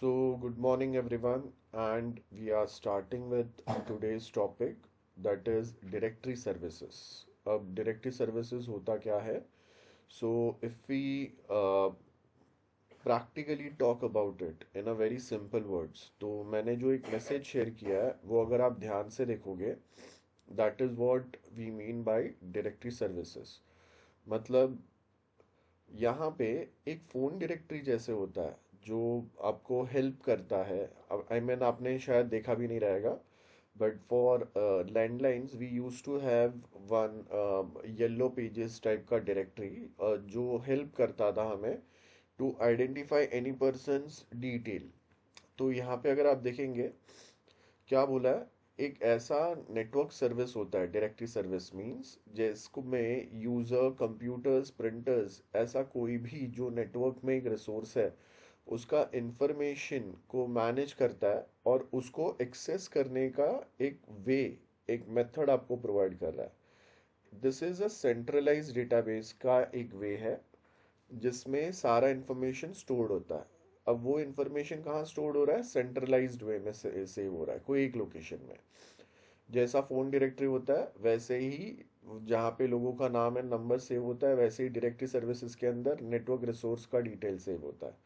Good morning everyone, and we are starting with today's topic, that is directory services. अब directory services होता क्या है? If we practically talk about it in a very simple words, तो मैंने जो एक message share किया है वो अगर आप ध्यान से देखोगे, that is what we mean by directory services. मतलब यहाँ पे एक फ़ोन डायरेक्टरी जैसे होता है जो आपको हेल्प करता है। अब आई मीन आपने शायद देखा भी नहीं रहेगा, but for landlines we use to have one yellow pages type का डायरेक्टरी जो हेल्प करता था हमें to identify any persons detail. तो यहाँ पे अगर आप देखेंगे क्या बोला है, एक ऐसा नेटवर्क सर्विस होता है डायरेक्टरी सर्विस मींस जिसको में यूजर कंप्यूटर्स प्रिंटर्स ऐसा कोई भी जो नेटवर्क में एक रिसोर्स है उसका इंफॉर्मेशन को मैनेज करता है और उसको एक्सेस करने का एक वे, एक मेथड आपको प्रोवाइड कर रहा है। This is a centralised database का एक वे है जिसमें सारा इंफॉर्मेशन स्टोर्ड होता है। अब वो इंफॉर्मेशन कहाँ स्टोर्ड हो रहा है? सेंट्रलाइज्ड वे में से सेव हो रहा है कोई एक लोकेशन में। जैसा फोन डायरेक्टरी होता है वैसे ही जहाँ पे लोगों का नाम एंड नंबर सेव होता है वैसे ही डायरेक्टरी सर्विसेज के अंदर नेटवर्क रिसोर्स का डिटेल सेव होता है।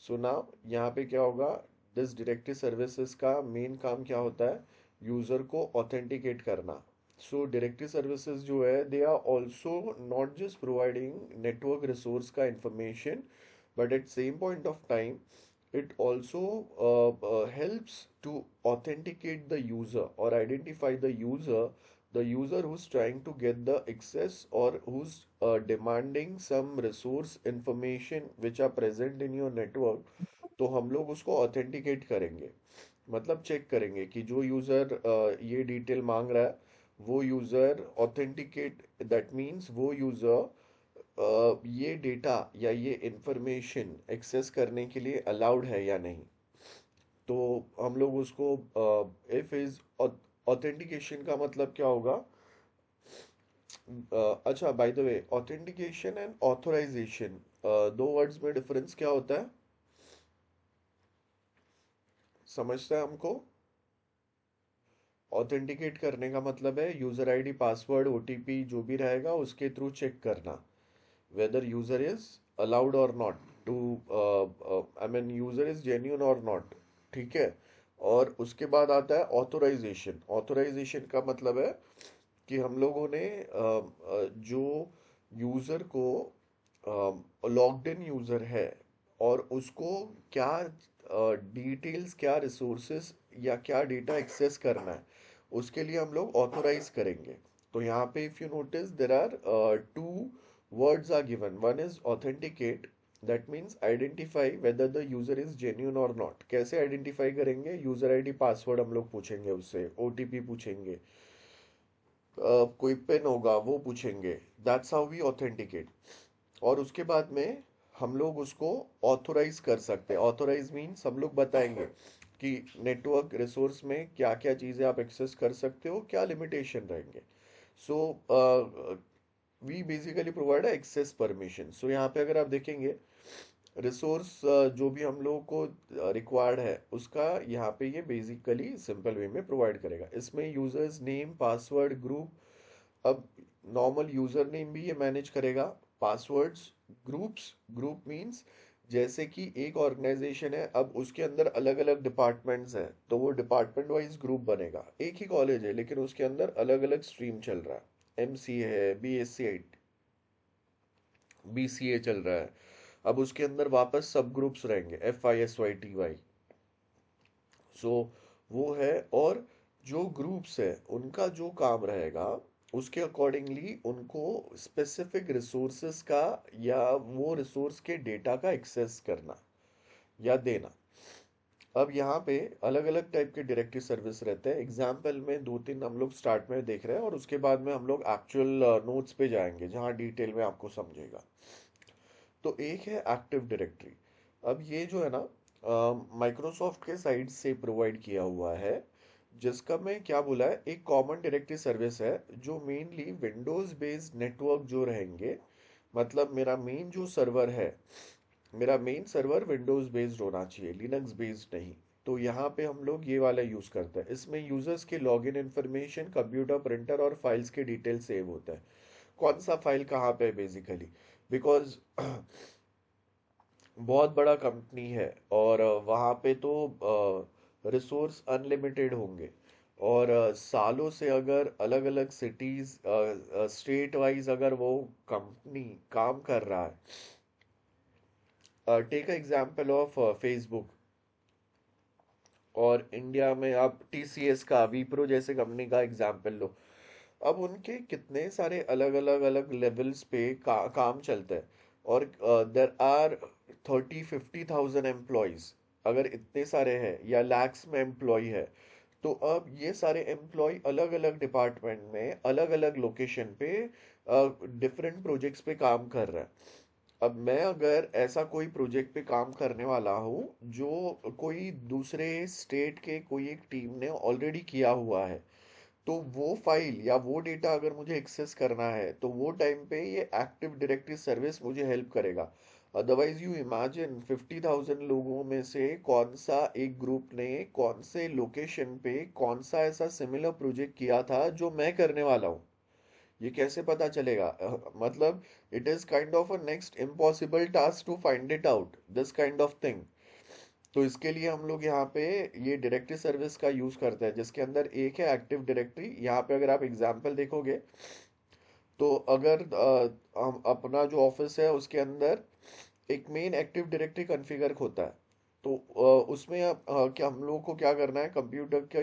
सो नाउ यहाँ पे क्या होगा, दिस डायरेक्टरी सर्विसेज का मेन काम क्या होता है? यूजर को ऑथेंटिकेट करना। सो डायरेक्टरी सर्विसेज जो है they are also not just providing network resource का information, but at same point of time it also helps to authenticate the user or identify the user who's trying to get the access or who's demanding some resource information which are present in your network। तो हम लोग उसको authenticate करेंगे, मतलब check करेंगे कि जो user ये डिटेल मांग रहा है वो यूज़र ऑथेंटिकेट, दैट मीन्स वो यूज़र ये डेटा या ये इंफॉर्मेशन एक्सेस करने के लिए अलाउड है या नहीं। तो हम लोग उसको इफ इज ऑथेंटिकेशन का मतलब क्या होगा? अच्छा, by the way, authentication and authorisation दो वर्ड्स में डिफरेंस क्या होता है? समझता है हमको? ऑथेंटिकेट करने का मतलब है यूजर आईडी पासवर्ड ओटीपी जो भी रहेगा उसके थ्रू चेक करना whether user is allowed or not to I mean user is genuine or not। ठीक है। और उसके बाद आता है ऑथोराइजेशन। ऑथोराइजेशन का मतलब है कि हम लोगों ने जो यूजर को लॉग्ड इन यूजर है और उसको क्या डिटेल्स, क्या रिसोर्सेस या क्या डेटा एक्सेस करना है उसके लिए हम लोग ऑथोराइज करेंगे। तो यहाँ पे if you notice there are two words are given. One is authenticate, that means identify whether the user is genuine or not। कैसे आइडेंटिफाई करेंगे? यूजर आईडी पासवर्ड हम लोग पूछेंगे, उससे ओटीपी पूछेंगे, कोई पिन होगा वो पूछेंगे। That's how we authenticate. और उसके बाद में हम लोग उसको ऑथोराइज कर सकते हैं। ऑथोराइज मीन्स हम लोग बताएंगे कि नेटवर्क रिसोर्स में क्या क्या चीज़ें आप एक्सेस कर सकते हो, क्या लिमिटेशन रहेंगे। So we basically provide access permission. So यहाँ पे अगर आप देखेंगे रिसोर्स जो भी हम लोगों को रिक्वायर्ड है उसका यहाँ पे ये बेसिकली सिंपल वे में प्रोवाइड करेगा। इसमें यूजर्स नेम पासवर्ड ग्रुप। अब नॉर्मल यूजर नेम भी ये मैनेज करेगा, पासवर्ड्स, ग्रुप्स। ग्रुप मींस जैसे कि एक ऑर्गेनाइजेशन है, अब उसके अंदर अलग अलग डिपार्टमेंट्स हैं तो वो डिपार्टमेंट वाइज ग्रुप बनेगा। एक ही कॉलेज है लेकिन उसके अंदर अलग अलग स्ट्रीम चल रहा है, एमसीए है, बीसीए चल रहा है। अब उसके अंदर वापस सब ग्रुप्स रहेंगे, FISYTY। सो वो है। और जो ग्रुप्स है उनका जो काम रहेगा उसके अकॉर्डिंगली उनको स्पेसिफिक रिसोर्सेस का या वो रिसोर्स के डेटा का एक्सेस करना या देना। अब यहाँ पे अलग अलग टाइप के डायरेक्टरी सर्विस रहते हैं। एग्जाम्पल में दो तीन हम लोग स्टार्ट में देख रहे हैं और उसके बाद में हम लोग एक्चुअल नोट्स पे जाएंगे जहाँ डिटेल में आपको समझेगा। तो एक है एक्टिव डायरेक्टरी। अब ये जो है ना माइक्रोसॉफ्ट के साइड से प्रोवाइड किया हुआ है, जिसका मैं क्या बोला है, एक कॉमन डायरेक्टरी सर्विस है जो मेनली विंडोज बेस्ड नेटवर्क जो रहेंगे। मतलब मेरा मेन जो सर्वर है मेरा मेन सर्वर विंडोज बेस्ड होना चाहिए, लिनक्स बेस्ड नहीं। तो यहाँ पे हम लोग ये वाला यूज करते हैं। इसमें यूजर्स के लॉगिन इन्फॉर्मेशन, कंप्यूटर, प्रिंटर और फाइल्स के डिटेल सेव होता है। कौन सा फाइल कहाँ पे बेसिकली, बिकॉज बहुत बड़ा कंपनी है और वहाँ पे तो रिसोर्स अनलिमिटेड होंगे। और सालों से अगर अलग अलग सिटीज, स्टेट वाइज अगर वो कंपनी काम कर रहा है, टेक एग्जांपल ऑफ फेसबुक, और इंडिया में आप टीसीएस का, विप्रो जैसे कंपनी का एग्जांपल लो। अब उनके कितने सारे अलग अलग अलग लेवल्स पे काम चलता है। और देर आर 30-50 थाउजेंड एम्प्लॉयज। अगर इतने सारे हैं या लैक्स में एम्प्लॉय है, तो अब ये सारे एम्प्लॉय अलग अलग डिपार्टमेंट में अलग अलग लोकेशन पे डिफरेंट प्रोजेक्ट्स पे काम कर रहा है। अब मैं अगर ऐसा कोई प्रोजेक्ट पे काम करने वाला हूँ जो कोई दूसरे स्टेट के कोई एक टीम ने ऑलरेडी किया हुआ है, तो वो फाइल या वो डेटा अगर मुझे एक्सेस करना है तो वो टाइम पे ये एक्टिव डायरेक्टरी सर्विस मुझे हेल्प करेगा। अदरवाइज यू इमेजिन 50,000 लोगों में से कौन सा एक ग्रुप ने कौन से लोकेशन पे कौन सा ऐसा सिमिलर प्रोजेक्ट किया था जो मैं करने वाला हूँ। ये कैसे पता चलेगा? मतलब it is kind of a next impossible task to find it out, this kind of thing. तो इसके लिए हम लोग यहाँ पे ये डायरेक्टरी सर्विस का यूज करते हैं, जिसके अंदर एक है एक्टिव डायरेक्टरी। यहाँ पे अगर आप एग्जांपल देखोगे, तो अगर हम अपना जो ऑफिस है उसके अंदर एक मेन एक्टिव डायरेक्टरी कॉन्फ़िगर होता है। तो उसमें क्या हम लोग को क्या करना है, कंप्यूटर के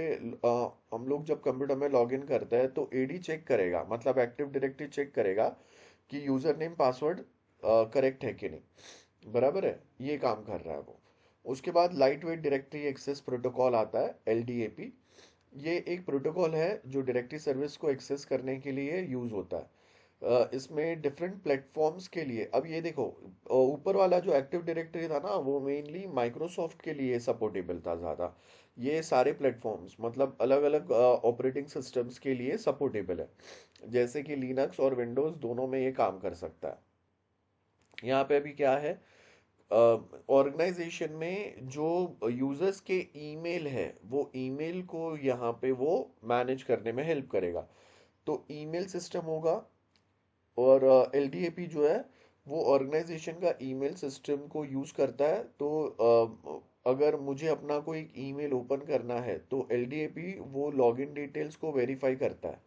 हम लोग जब कंप्यूटर में लॉगिन करते हैं तो एडी चेक करेगा, मतलब एक्टिव डायरेक्टरी चेक करेगा कि यूजर नेम पासवर्ड करेक्ट है कि नहीं, बराबर है, ये काम कर रहा है वो। उसके बाद light weight directory access protocol आता है, एलडीएपी। ये एक प्रोटोकॉल है जो डायरेक्टरी सर्विस को एक्सेस करने के लिए यूज होता है। इसमें डिफरेंट प्लेटफॉर्म्स के लिए, अब ये देखो, ऊपर वाला जो एक्टिव डायरेक्टरी था ना वो मेनली माइक्रोसॉफ्ट के लिए सपोर्टेबल था ज़्यादा। ये सारे प्लेटफॉर्म्स मतलब अलग अलग ऑपरेटिंग सिस्टम्स के लिए सपोर्टेबल है, जैसे कि लिनक्स और विंडोज़ दोनों में ये काम कर सकता है। यहाँ पे अभी क्या है, ऑर्गेनाइजेशन में जो यूजर्स के ईमेल है वो ईमेल को यहाँ पे वो मैनेज करने में हेल्प करेगा। तो ईमेल सिस्टम होगा, और एलडीएपी जो है वो ऑर्गेनाइजेशन का ईमेल सिस्टम को यूज़ करता है। तो अगर मुझे अपना कोई ईमेल ओपन करना है तो एलडीएपी वो लॉगिन डिटेल्स को वेरीफाई करता है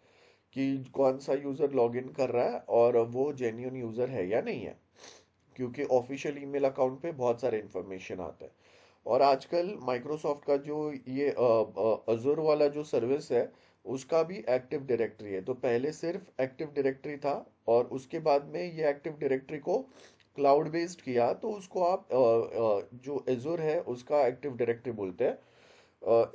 कि कौन सा यूज़र लॉगिन कर रहा है और वो जेन्युइन यूज़र है या नहीं है, क्योंकि ऑफिशियल ईमेल अकाउंट पे बहुत सारे इंफॉर्मेशन आता है। और आजकल माइक्रोसॉफ्ट का जो ये अजूर वाला जो सर्विस है उसका भी एक्टिव डायरेक्टरी है। तो पहले सिर्फ एक्टिव डायरेक्टरी था, और उसके बाद में ये एक्टिव डायरेक्टरी को क्लाउड बेस्ड किया, तो उसको आप जो एजूर है उसका एक्टिव डायरेक्टरी बोलते हैं,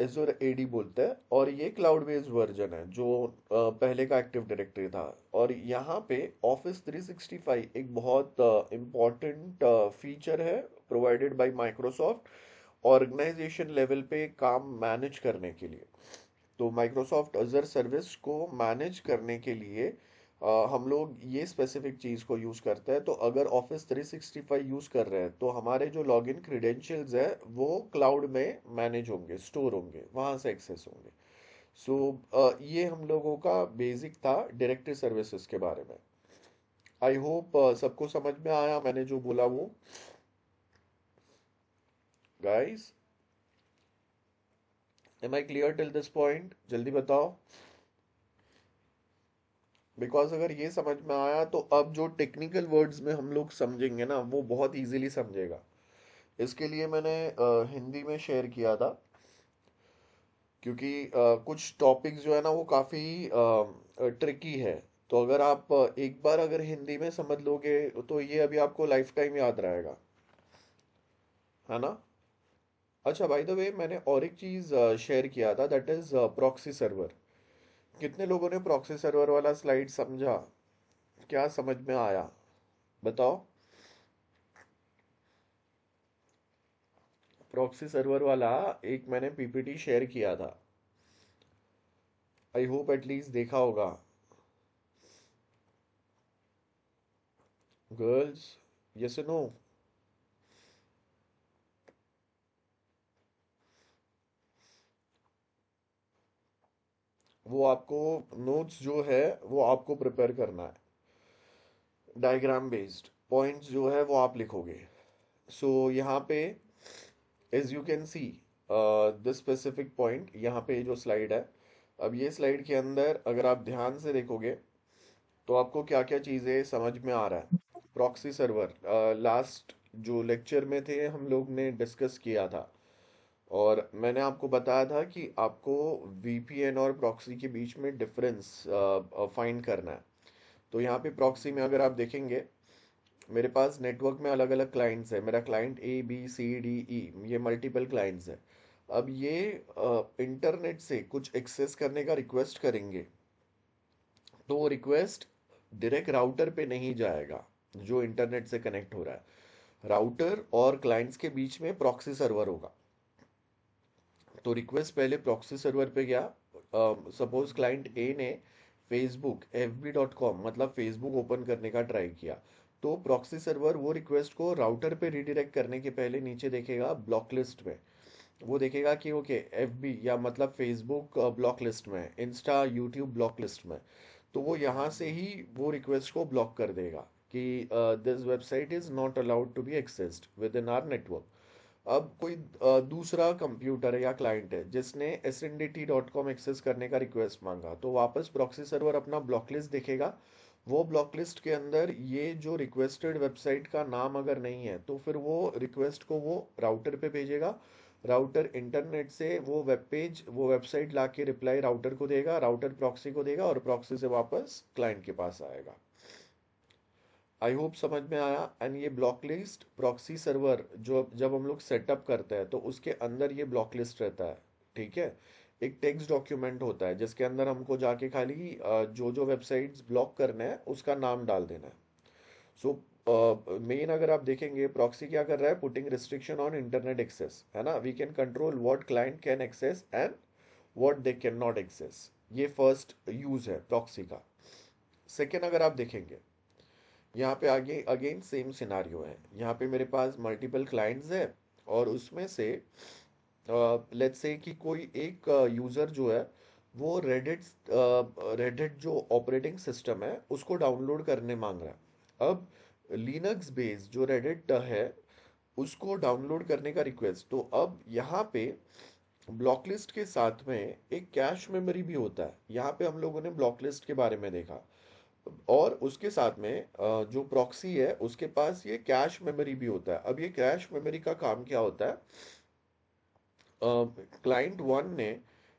एजूर एडी बोलते हैं। और ये क्लाउड बेस्ड वर्जन है जो पहले का एक्टिव डायरेक्टरी था। और यहाँ पे ऑफिस 365 एक बहुत इम्पॉर्टेंट फीचर है provided by Microsoft, organization level पे काम मैनेज करने के लिए। तो माइक्रोसॉफ्ट अजर सर्विस को मैनेज करने के लिए हम लोग ये स्पेसिफिक चीज़ को यूज़ करते हैं। तो अगर ऑफिस 365 यूज़ कर रहे हैं तो हमारे जो लॉगिन क्रीडेंशियल्स है वो क्लाउड में मैनेज होंगे, स्टोर होंगे, वहाँ से एक्सेस होंगे। सो ये हम लोगों का बेसिक था डायरेक्टरी सर्विसेज के बारे में। आई होप सबको समझ में आया मैंने जो बोला वो, guys. Am I clear till this point? जल्दी बताओ, बिकॉज अगर ये समझ में आया तो अब जो टेक्निकल वर्ड्स में हम लोग समझेंगे ना वो बहुत इजीली समझेगा। इसके लिए मैंने हिंदी में शेयर किया था, क्योंकि कुछ टॉपिक्स जो है ना वो काफ़ी ट्रिकी है। तो अगर आप एक बार अगर हिंदी में समझ लोगे तो ये अभी आपको लाइफ टाइम याद रहेगा, है ना? अच्छा, बाय द वे मैंने और एक चीज़ शेयर किया था, दैट इज़ प्रॉक्सी सर्वर। कितने लोगों ने प्रॉक्सी सर्वर वाला स्लाइड समझा? क्या समझ में आया, बताओ? प्रॉक्सी सर्वर वाला एक मैंने पीपीटी शेयर किया था, आई होप एटलीस्ट देखा होगा। Girls, yes no? वो आपको नोट्स जो है वो आपको प्रिपेयर करना है, डायग्राम बेस्ड पॉइंट्स जो है वो आप लिखोगे। सो यहाँ पे as you can see this specific point, यहाँ पे जो स्लाइड है, अब ये स्लाइड के अंदर अगर आप ध्यान से देखोगे तो आपको क्या क्या चीज़ें समझ में आ रहा है। प्रॉक्सी सर्वर लास्ट जो लेक्चर में थे हम लोग ने डिस्कस किया था, और मैंने आपको बताया था कि आपको वीपीएन और प्रॉक्सी के बीच में डिफरेंस फाइंड करना है। तो यहाँ पे प्रॉक्सी में अगर आप देखेंगे, मेरे पास नेटवर्क में अलग अलग क्लाइंट्स है, मेरा client A B C D E, ये मल्टीपल क्लाइंट्स है। अब ये इंटरनेट से कुछ एक्सेस करने का रिक्वेस्ट करेंगे, तो वो रिक्वेस्ट डायरेक्ट राउटर पे नहीं जाएगा जो इंटरनेट से कनेक्ट हो रहा है। राउटर और क्लाइंट्स के बीच में प्रॉक्सी सर्वर होगा। तो रिक्वेस्ट पहले प्रॉक्सी सर्वर पे गया। सपोज क्लाइंट ए ने फेसबुक fb.com मतलब फेसबुक ओपन करने का ट्राई किया, तो प्रॉक्सी सर्वर वो रिक्वेस्ट को राउटर पे रिडायरेक्ट करने के पहले नीचे देखेगा ब्लॉक लिस्ट में। वो देखेगा कि ओके FB या मतलब फेसबुक ब्लॉक लिस्ट में, इंस्टा यूट्यूब ब्लॉक लिस्ट में, तो वो यहाँ से ही वो रिक्वेस्ट को ब्लॉक कर देगा कि this website is not allowed to be accessed within our network. अब कोई दूसरा कंप्यूटर है या क्लाइंट है जिसने SNDT.com एक्सेस करने का रिक्वेस्ट मांगा, तो वापस प्रॉक्सी सर्वर अपना ब्लॉक लिस्ट देखेगा। वो ब्लॉक लिस्ट के अंदर ये जो रिक्वेस्टेड वेबसाइट का नाम अगर नहीं है, तो फिर वो रिक्वेस्ट को वो राउटर पे भेजेगा। राउटर इंटरनेट से वो वेब पेज, वो वेबसाइट ला के रिप्लाई राउटर को देगा, राउटर प्रॉक्सी को देगा, और प्रॉक्सी से वापस क्लाइंट के पास आएगा। आई होप समझ में आया। एंड ये ब्लॉक लिस्ट प्रॉक्सी सर्वर जो जब हम लोग सेटअप करते हैं तो उसके अंदर ये ब्लॉक लिस्ट रहता है। ठीक है, एक टेक्स्ट डॉक्यूमेंट होता है जिसके अंदर हमको जाके खाली जो जो वेबसाइट्स ब्लॉक करने हैं उसका नाम डाल देना है। सो मेन अगर आप देखेंगे प्रॉक्सी क्या कर रहा है, putting restriction on internet access, है ना। We can control what client can access and what they can not access. ये फर्स्ट यूज है प्रॉक्सी का। सेकेंड अगर आप देखेंगे, यहाँ पे आगे अगेन सेम सिनारियो है। यहाँ पे मेरे पास मल्टीपल क्लाइंट्स है, और उसमें से लेट्स से कि कोई एक यूज़र जो है वो रेडिट जो ऑपरेटिंग सिस्टम है उसको डाउनलोड करने मांग रहा है। अब लिनक्स बेस्ड जो रेडिट है उसको डाउनलोड करने का रिक्वेस्ट, तो अब यहाँ पे ब्लॉक लिस्ट के साथ में एक कैश मेमोरी भी होता है। यहाँ पे हम लोगों ने ब्लॉक लिस्ट के बारे में देखा, और उसके साथ में जो प्रॉक्सी है उसके पास ये कैश मेमोरी भी होता है। अब ये कैश मेमोरी का काम क्या होता है, क्लाइंट वन ने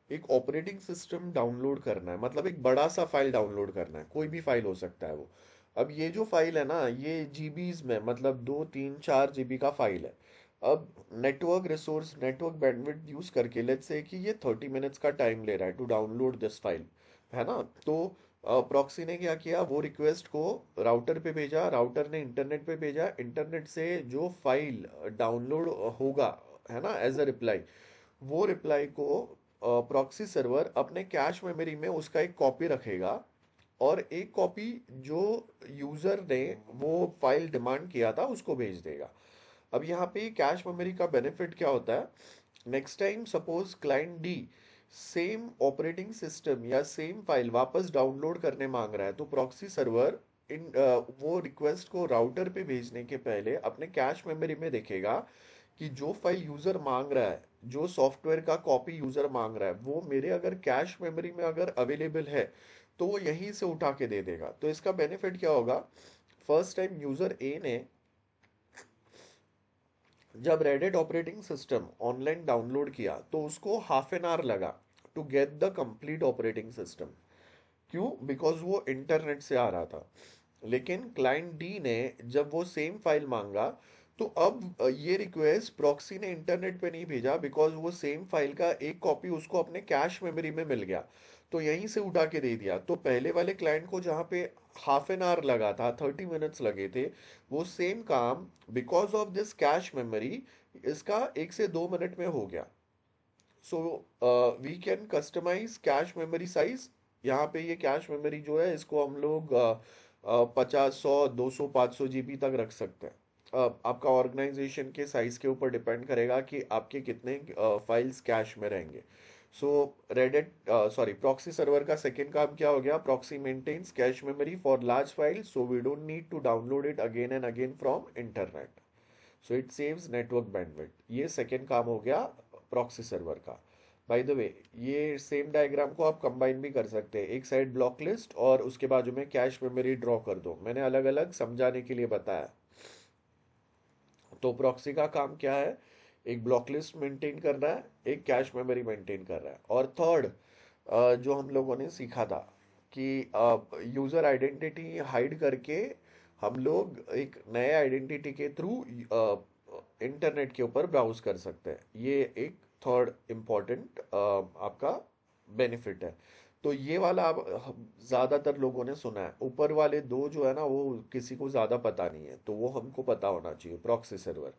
एक ऑपरेटिंग सिस्टम डाउनलोड करना है, मतलब एक बड़ा सा फाइल डाउनलोड करना है, कोई भी फाइल हो सकता है वो। अब ये जो फाइल है ना, ये जीबीज में, मतलब 2 3 4 GB का फाइल है। अब network resource, network bandwidth use करके लेट्स से कि ये 30 मिनट्स का टाइम ले रहा है टू डाउनलोड दिस फाइल, है ना। तो प्रॉक्सी ने क्या किया, वो रिक्वेस्ट को राउटर पे भेजा, राउटर ने इंटरनेट पे भेजा, इंटरनेट से जो फाइल डाउनलोड होगा, है ना, एज अ रिप्लाई, वो रिप्लाई को प्रॉक्सी सर्वर अपने कैश मेमोरी में उसका एक कॉपी रखेगा, और एक कॉपी जो यूजर ने वो फाइल डिमांड किया था उसको भेज देगा। अब यहाँ पे कैश मेमोरी का बेनिफिट क्या होता है, next time suppose client D same operating system या सेम फाइल वापस डाउनलोड करने मांग रहा है, तो प्रॉक्सी सर्वर वो रिक्वेस्ट को राउटर पे भेजने के पहले अपने कैश मेमोरी में देखेगा कि जो फाइल यूजर मांग रहा है, जो सॉफ्टवेयर का कॉपी यूजर मांग रहा है, वो मेरे अगर कैश मेमोरी में अगर अवेलेबल है तो वो यहीं से उठा के दे देगा। तो इसका बेनिफिट क्या होगा, फर्स्ट टाइम यूजर ए ने जब Reddit operating system online download किया तो उसको ½ एन आवर लगा to get the complete operating system. क्यों? बिकॉज वो इंटरनेट से आ रहा था। लेकिन क्लाइंट डी ने जब वो सेम फाइल मांगा, तो अब ये रिक्वेस्ट प्रॉक्सी ने इंटरनेट पे नहीं भेजा, बिकॉज वो सेम फाइल का एक कॉपी उसको अपने कैश मेमोरी में मिल गया, तो यहीं से उठा के दे दिया। तो पहले वाले क्लाइंट को जहाँ पे ½ एन आवर लगा था, 30 मिनट्स लगे थे, वो सेम काम because of this cache memory इसका 1 से 2 मिनट में हो गया। So we can customize cache memory size. यहाँ पे ये कैश मेमोरी जो है इसको हम लोग 50 100 200 500 GB तक रख सकते हैं। आपका ऑर्गेनाइजेशन के साइज के ऊपर डिपेंड करेगा कि आपके कितने फाइल्स कैश में रहेंगे। So Reddit sorry proxy server का सेकेंड काम क्या हो गया, proxy maintains cache memory for large file so we don't need to download it again and again from internet, so it saves network bandwidth. ये second काम हो गया proxy server का। बाय द वे, ये सेम डायग्राम को आप combine भी कर सकते हैं, एक साइड ब्लॉक लिस्ट और उसके बाजू में कैश मेमोरी ड्रॉ कर दो, मैंने अलग अलग समझाने के लिए बताया। तो प्रॉक्सी का काम क्या है, एक ब्लॉक लिस्ट मेंटेन कर रहा है, एक कैश मेमोरी मेंटेन कर रहा है। और थर्ड जो हम लोगों ने सीखा था कि यूजर आइडेंटिटी हाइड करके हम लोग एक नए आइडेंटिटी के थ्रू इंटरनेट के ऊपर ब्राउज कर सकते हैं। ये एक थर्ड इम्पॉर्टेंट आपका बेनिफिट है। तो ये वाला आप ज्यादातर लोगों ने सुना है, ऊपर वाले दो जो है ना वो किसी को ज्यादा पता नहीं है, तो वो हमको पता होना चाहिए। Proxy server,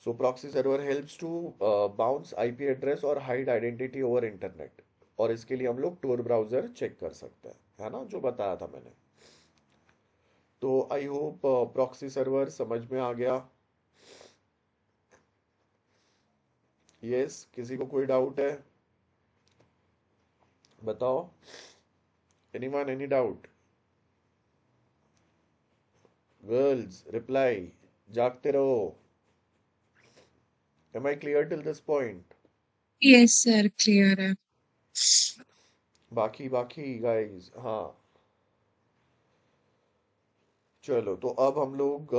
so proxy server helps to bounce IP address और हाइड आइडेंटिटी ओवर इंटरनेट, और इसके लिए हम लोग टोर ब्राउजर चेक कर सकते हैं, है ना, जो बताया था मैंने। तो आई होप प्रॉक्सी सर्वर समझ में आ गया। यस, किसी को कोई डाउट है बताओ, anyone any doubt? Girls reply, जागते रहो। Am I clear till this point? Yes sir, clear है। बाकी बाकी गाइस, हाँ। चलो, तो अब हम लोग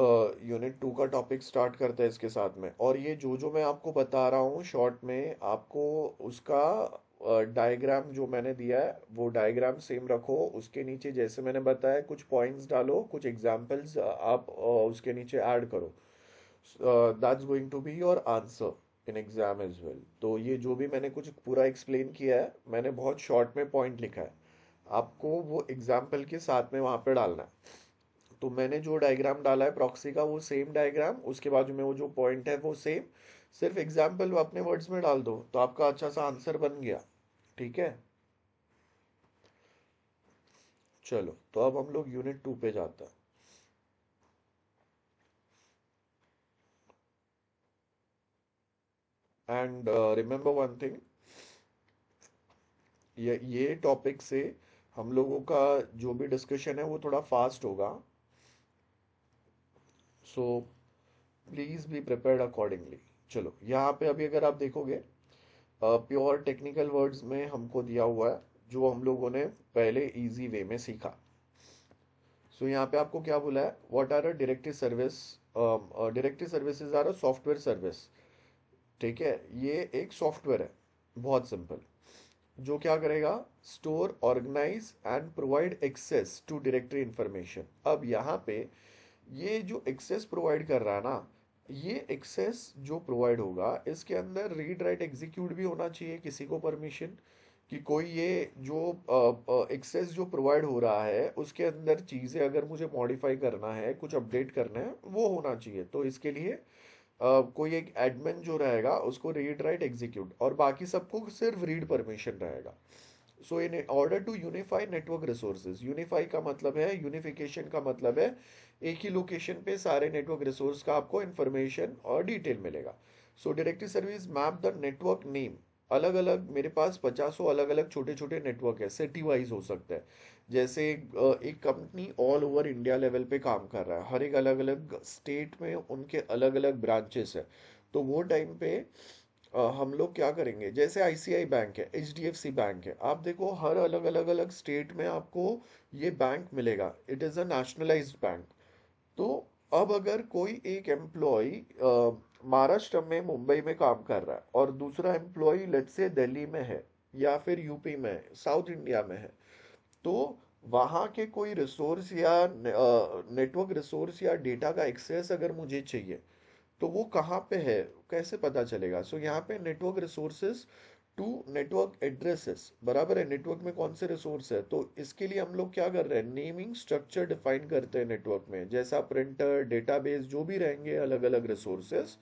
यूनिट 2 का टॉपिक स्टार्ट करते हैं इसके साथ में। और ये जो जो मैं आपको बता रहा हूँ शॉर्ट में, आपको उसका डायग्राम जो मैंने दिया है वो डायग्राम सेम रखो, उसके नीचे जैसे मैंने बताया कुछ पॉइंट्स डालो, कुछ एग्जांपल्स आप उसके नीचे ऐड करो। That's going to be your answer in exam as well. तो ये जो भी मैंने कुछ पूरा एक्सप्लेन किया है, मैंने बहुत शॉर्ट में पॉइंट लिखा है, आपको वो एग्जाम्पल के साथ में वहां पे डालना है। तो मैंने जो डायग्राम डाला है प्रॉक्सी का वो सेम डायग्राम, उसके बाजू में वो जो पॉइंट है वो सेम, सिर्फ एग्जाम्पल अपने वर्ड्स में डाल दो तो आपका अच्छा सा आंसर बन गया। ठीक है, चलो तो अब हम लोग यूनिट 2 पे जाते हैं। एंड रिमेंबर वन थिंग, ये टॉपिक से हम लोगों का जो भी डिस्कशन है वो थोड़ा फास्ट होगा, so please be prepared accordingly. चलो, यहाँ पे अभी अगर आप देखोगे प्योर टेक्निकल वर्ड्स में हमको दिया हुआ है जो हम लोगों ने पहले इजी वे में सीखा। सो यहाँ पे आपको क्या बोला है, what are a directory service, directory services are a software service. ठीक है, ये एक सॉफ्टवेयर है, बहुत सिंपल, जो क्या करेगा, store organize and provide access to directory information. अब यहाँ पे ये जो एक्सेस प्रोवाइड कर रहा है ना, ये एक्सेस जो प्रोवाइड होगा इसके अंदर रीड राइट एग्जीक्यूट भी होना चाहिए, किसी को परमिशन कि कोई ये जो एक्सेस जो प्रोवाइड हो रहा है उसके अंदर चीज़ें अगर मुझे मॉडिफाई करना है, कुछ अपडेट करना है, वो होना चाहिए। तो इसके लिए कोई एक एडमिन जो रहेगा उसको रीड राइट एग्जीक्यूट, और बाकी सबको सिर्फ रीड परमिशन रहेगा। So in order to unify network resources, unify का मतलब है, यूनिफिकेशन का मतलब है एक ही लोकेशन पे सारे नेटवर्क रिसोर्स का आपको इंफॉर्मेशन और डिटेल मिलेगा। So directory service map the network name, अलग अलग मेरे पास 50 अलग अलग छोटे छोटे नेटवर्क है, सिटी वाइज हो सकता है। जैसे एक company all over India level पे काम कर रहा है, हर एक अलग अलग स्टेट में उनके अलग अलग ब्रांचेस है। तो वो टाइम पे हम लोग क्या करेंगे, जैसे आईसीआई बैंक है, एचडीएफसी बैंक है, आप देखो हर अलग अलग अलग स्टेट में आपको ये बैंक मिलेगा, it is a nationalised bank. तो अब अगर कोई एक एम्प्लॉय महाराष्ट्र में मुंबई में काम कर रहा है और दूसरा एम्प्लॉय लेट्स से दिल्ली में है या फिर यूपी में है, साउथ इंडिया में है, तो वहाँ के कोई रिसोर्स या नेटवर्क रिसोर्स या डेटा का एक्सेस अगर मुझे चाहिए तो वो कहाँ पे है, कैसे पता चलेगा? सो यहाँ पे network resources to network addresses बराबर है, नेटवर्क में कौन से रिसोर्स है, तो इसके लिए हम लोग क्या कर रहे हैं, नेमिंग स्ट्रक्चर डिफाइन करते हैं नेटवर्क में, जैसा प्रिंटर डेटाबेस जो भी रहेंगे अलग अलग रिसोर्सेस,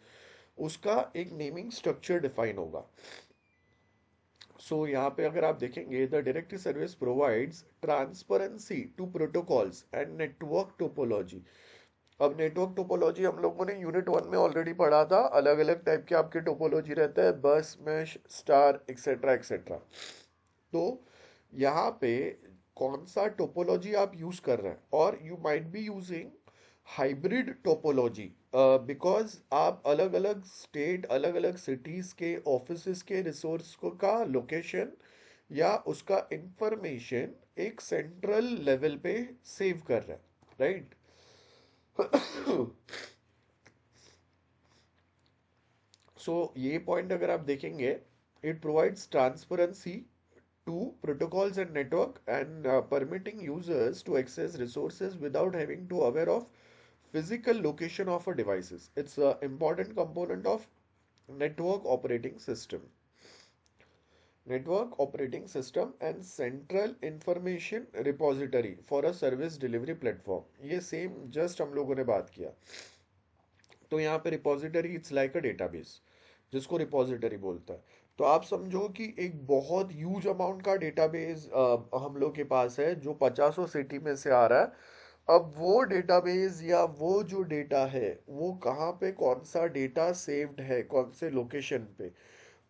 उसका एक नेमिंग स्ट्रक्चर डिफाइन होगा। सो यहाँ पे अगर आप देखेंगे, the directory service provides transparency to protocols and network topology. अब नेटवर्क टोपोलॉजी हम लोगों ने यूनिट 1 में ऑलरेडी पढ़ा था, अलग अलग टाइप के आपके टोपोलॉजी रहते हैं, बस, मैश, स्टार, एक्सेट्रा एक्सेट्रा। तो यहाँ पे कौन सा टोपोलॉजी आप यूज कर रहे हैं, और you might be using hybrid topology, because आप अलग अलग स्टेट, अलग अलग सिटीज के ऑफिसेस के रिसोर्स को का लोकेशन या उसका इंफॉर्मेशन एक सेंट्रल लेवल पे सेव कर रहे हैं, राइट? सो ये पॉइंट अगर आप देखेंगे, it provides transparency to protocols and network, and permitting users to access resources without having to aware of physical location of a devices. It's an important component of network operating system. Network operating system and central information repository for a service delivery platform. ये same just हम लोगों ने बात किया। तो यहाँ पे repository it's like a database, जिसको रिपोजिटरी बोलता है। तो आप समझो कि एक बहुत ह्यूज अमाउंट का डेटाबेस हम लोग के पास है, जो 50 सिटी में से आ रहा है। अब वो डेटाबेस या वो जो डेटा है, वो कहाँ पे कौन सा डेटा सेव्ड है, कौन से लोकेशन पे,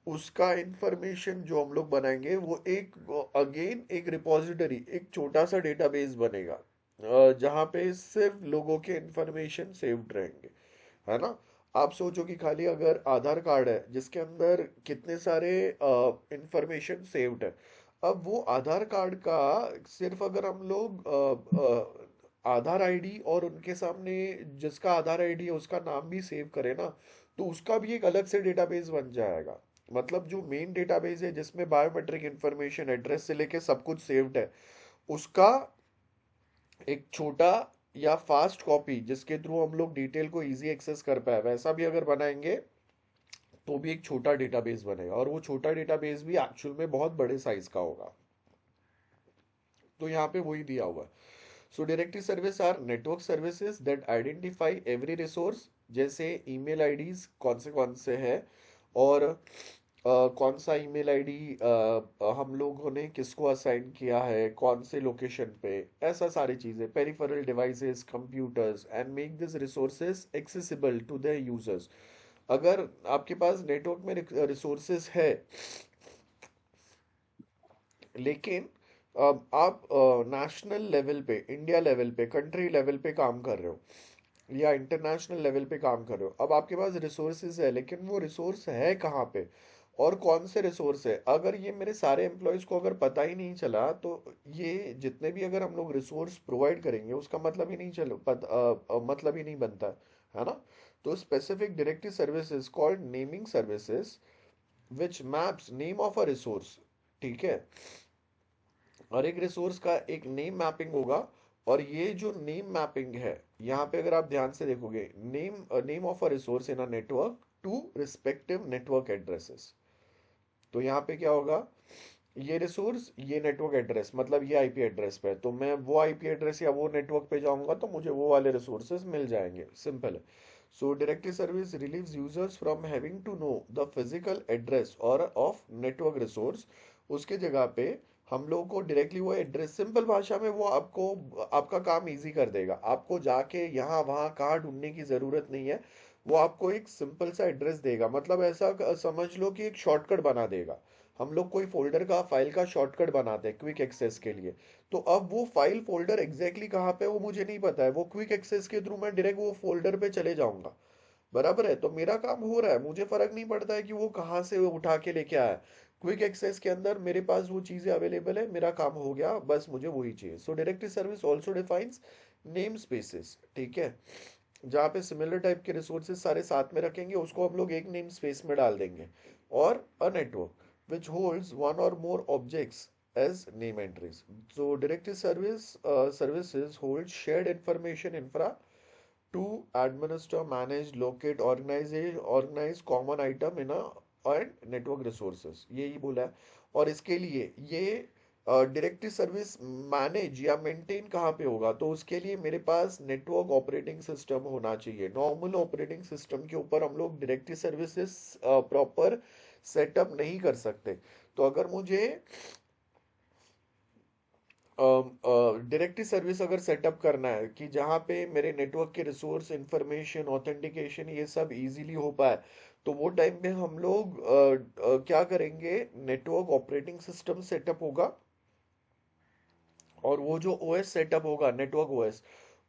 उसका इंफॉर्मेशन जो हम लोग बनाएंगे, वो एक अगेन एक रिपोजिटरी, एक छोटा सा डेटाबेस बनेगा, जहाँ पे सिर्फ लोगों के इंफॉर्मेशन सेव्ड रहेंगे, है ना? आप सोचो कि खाली अगर आधार कार्ड है जिसके अंदर कितने सारे इंफॉर्मेशन सेव्ड है। अब वो आधार कार्ड का सिर्फ अगर हम लोग आधार आईडी और उनके सामने जिसका आधार आईडी है उसका नाम भी सेव करें ना, तो उसका भी एक अलग से डेटाबेस बन जाएगा। मतलब जो मेन डेटाबेस है जिसमें बायोमेट्रिक इंफॉर्मेशन, एड्रेस से लेके सब कुछ सेव्ड है, उसका एक छोटा या फास्ट कॉपी जिसके थ्रू हम लोग डिटेल को इजी एक्सेस कर पाए, वैसा भी अगर बनाएंगे तो भी एक छोटा डेटाबेस बनेगा, और वो छोटा डेटाबेस भी एक्चुअल में बहुत बड़े साइज का होगा। तो यहाँ पे वही दिया हुआ है। So directory service are network services that identify every resource, जैसे ईमेल आईडीज कौन से है, और कौन सा ईमेल आईडी हम लोगों ने किसको असाइन किया है, कौन से लोकेशन पे, ऐसा सारी चीजें, peripheral devices, computers, and make this resources accessible to the users. अगर आपके पास नेटवर्क में रिसोर्सेज है, लेकिन आप नेशनल लेवल पे, इंडिया लेवल पे, कंट्री लेवल पे काम कर रहे हो, या इंटरनेशनल लेवल पे काम कर रहे हो, अब आपके पास रिसोर्सेज है, लेकिन वो रिसोर्स है कहाँ पे और कौन से रिसोर्स है, अगर ये मेरे सारे एम्प्लॉयज को अगर पता ही नहीं चला, तो ये जितने भी अगर हम लोग रिसोर्स प्रोवाइड करेंगे उसका मतलब ही नहीं मतलब ही नहीं बनता है ना? तो specific directory services called naming services which maps name of a resource, ठीक है? और एक रिसोर्स का एक नेम मैपिंग होगा, और ये जो नेम मैपिंग है, यहाँ पे अगर आप ध्यान से देखोगे, name of a resource in a network to respective network addresses. तो यहाँ पे क्या होगा, ये रिसोर्स, ये नेटवर्क एड्रेस, मतलब ये आईपी एड्रेस पे है, तो मैं वो आईपी एड्रेस या वो नेटवर्क पे जाऊंगा तो मुझे वो वाले रिसोर्सेज मिल जाएंगे, सिंपल है। So directory service relieves users from having to know the physical address और ऑफ नेटवर्क रिसोर्स। उसके जगह पे हम लोगों को डायरेक्टली वो एड्रेस, सिंपल भाषा में वो आपको आपका काम इजी कर देगा, आपको जाके यहाँ वहाँ कहाँ ढूंढने की जरूरत नहीं है। वो आपको एक सिंपल सा एड्रेस देगा, मतलब ऐसा समझ लो कि एक शॉर्टकट बना देगा। हम लोग कोई फोल्डर का, फाइल का शॉर्टकट बनाते हैं क्विक एक्सेस के लिए, तो अब वो फाइल फोल्डर एग्जैक्टली कहाँ पे है वो मुझे नहीं पता है, वो क्विक एक्सेस के थ्रू मैं डायरेक्ट वो फोल्डर पे चले जाऊंगा, बराबर है? तो मेरा काम हो रहा है, मुझे फर्क नहीं पड़ता है कि वो कहाँ से वो उठा के लेके आया। क्विक एक्सेस के अंदर मेरे पास वो चीजें अवेलेबल है, मेरा काम हो गया, बस मुझे वही चाहिए। So directory service also defines name spaces, ठीक है? जहाँ पे सिमिलर टाइप के रिसोर्सेज सारे साथ में रखेंगे, उसको हम लोग एक नेम स्पेस में डाल देंगे। और a network which holds one or more objects as name entries. So directory services hold shared information infra to administer, manage, locate, organize common item in a and network resources, यही बोला है। और इसके लिए ये डायरेक्टरी सर्विस मैनेज या maintain कहाँ पे होगा, तो उसके लिए मेरे पास नेटवर्क ऑपरेटिंग सिस्टम होना चाहिए। नॉर्मल ऑपरेटिंग सिस्टम के ऊपर हम लोग डायरेक्टरी सर्विसेज प्रॉपर सेटअप नहीं कर सकते। तो अगर मुझे डायरेक्टरी सर्विस अगर सेटअप करना है कि जहाँ पे मेरे नेटवर्क के रिसोर्स इंफॉर्मेशन ऑथेंटिकेशन ये सब इजीली हो पाए, तो वो टाइम पे हम लोग क्या करेंगे, नेटवर्क ऑपरेटिंग सिस्टम सेटअप होगा, और वो जो ओएस सेटअप होगा नेटवर्क ओएस,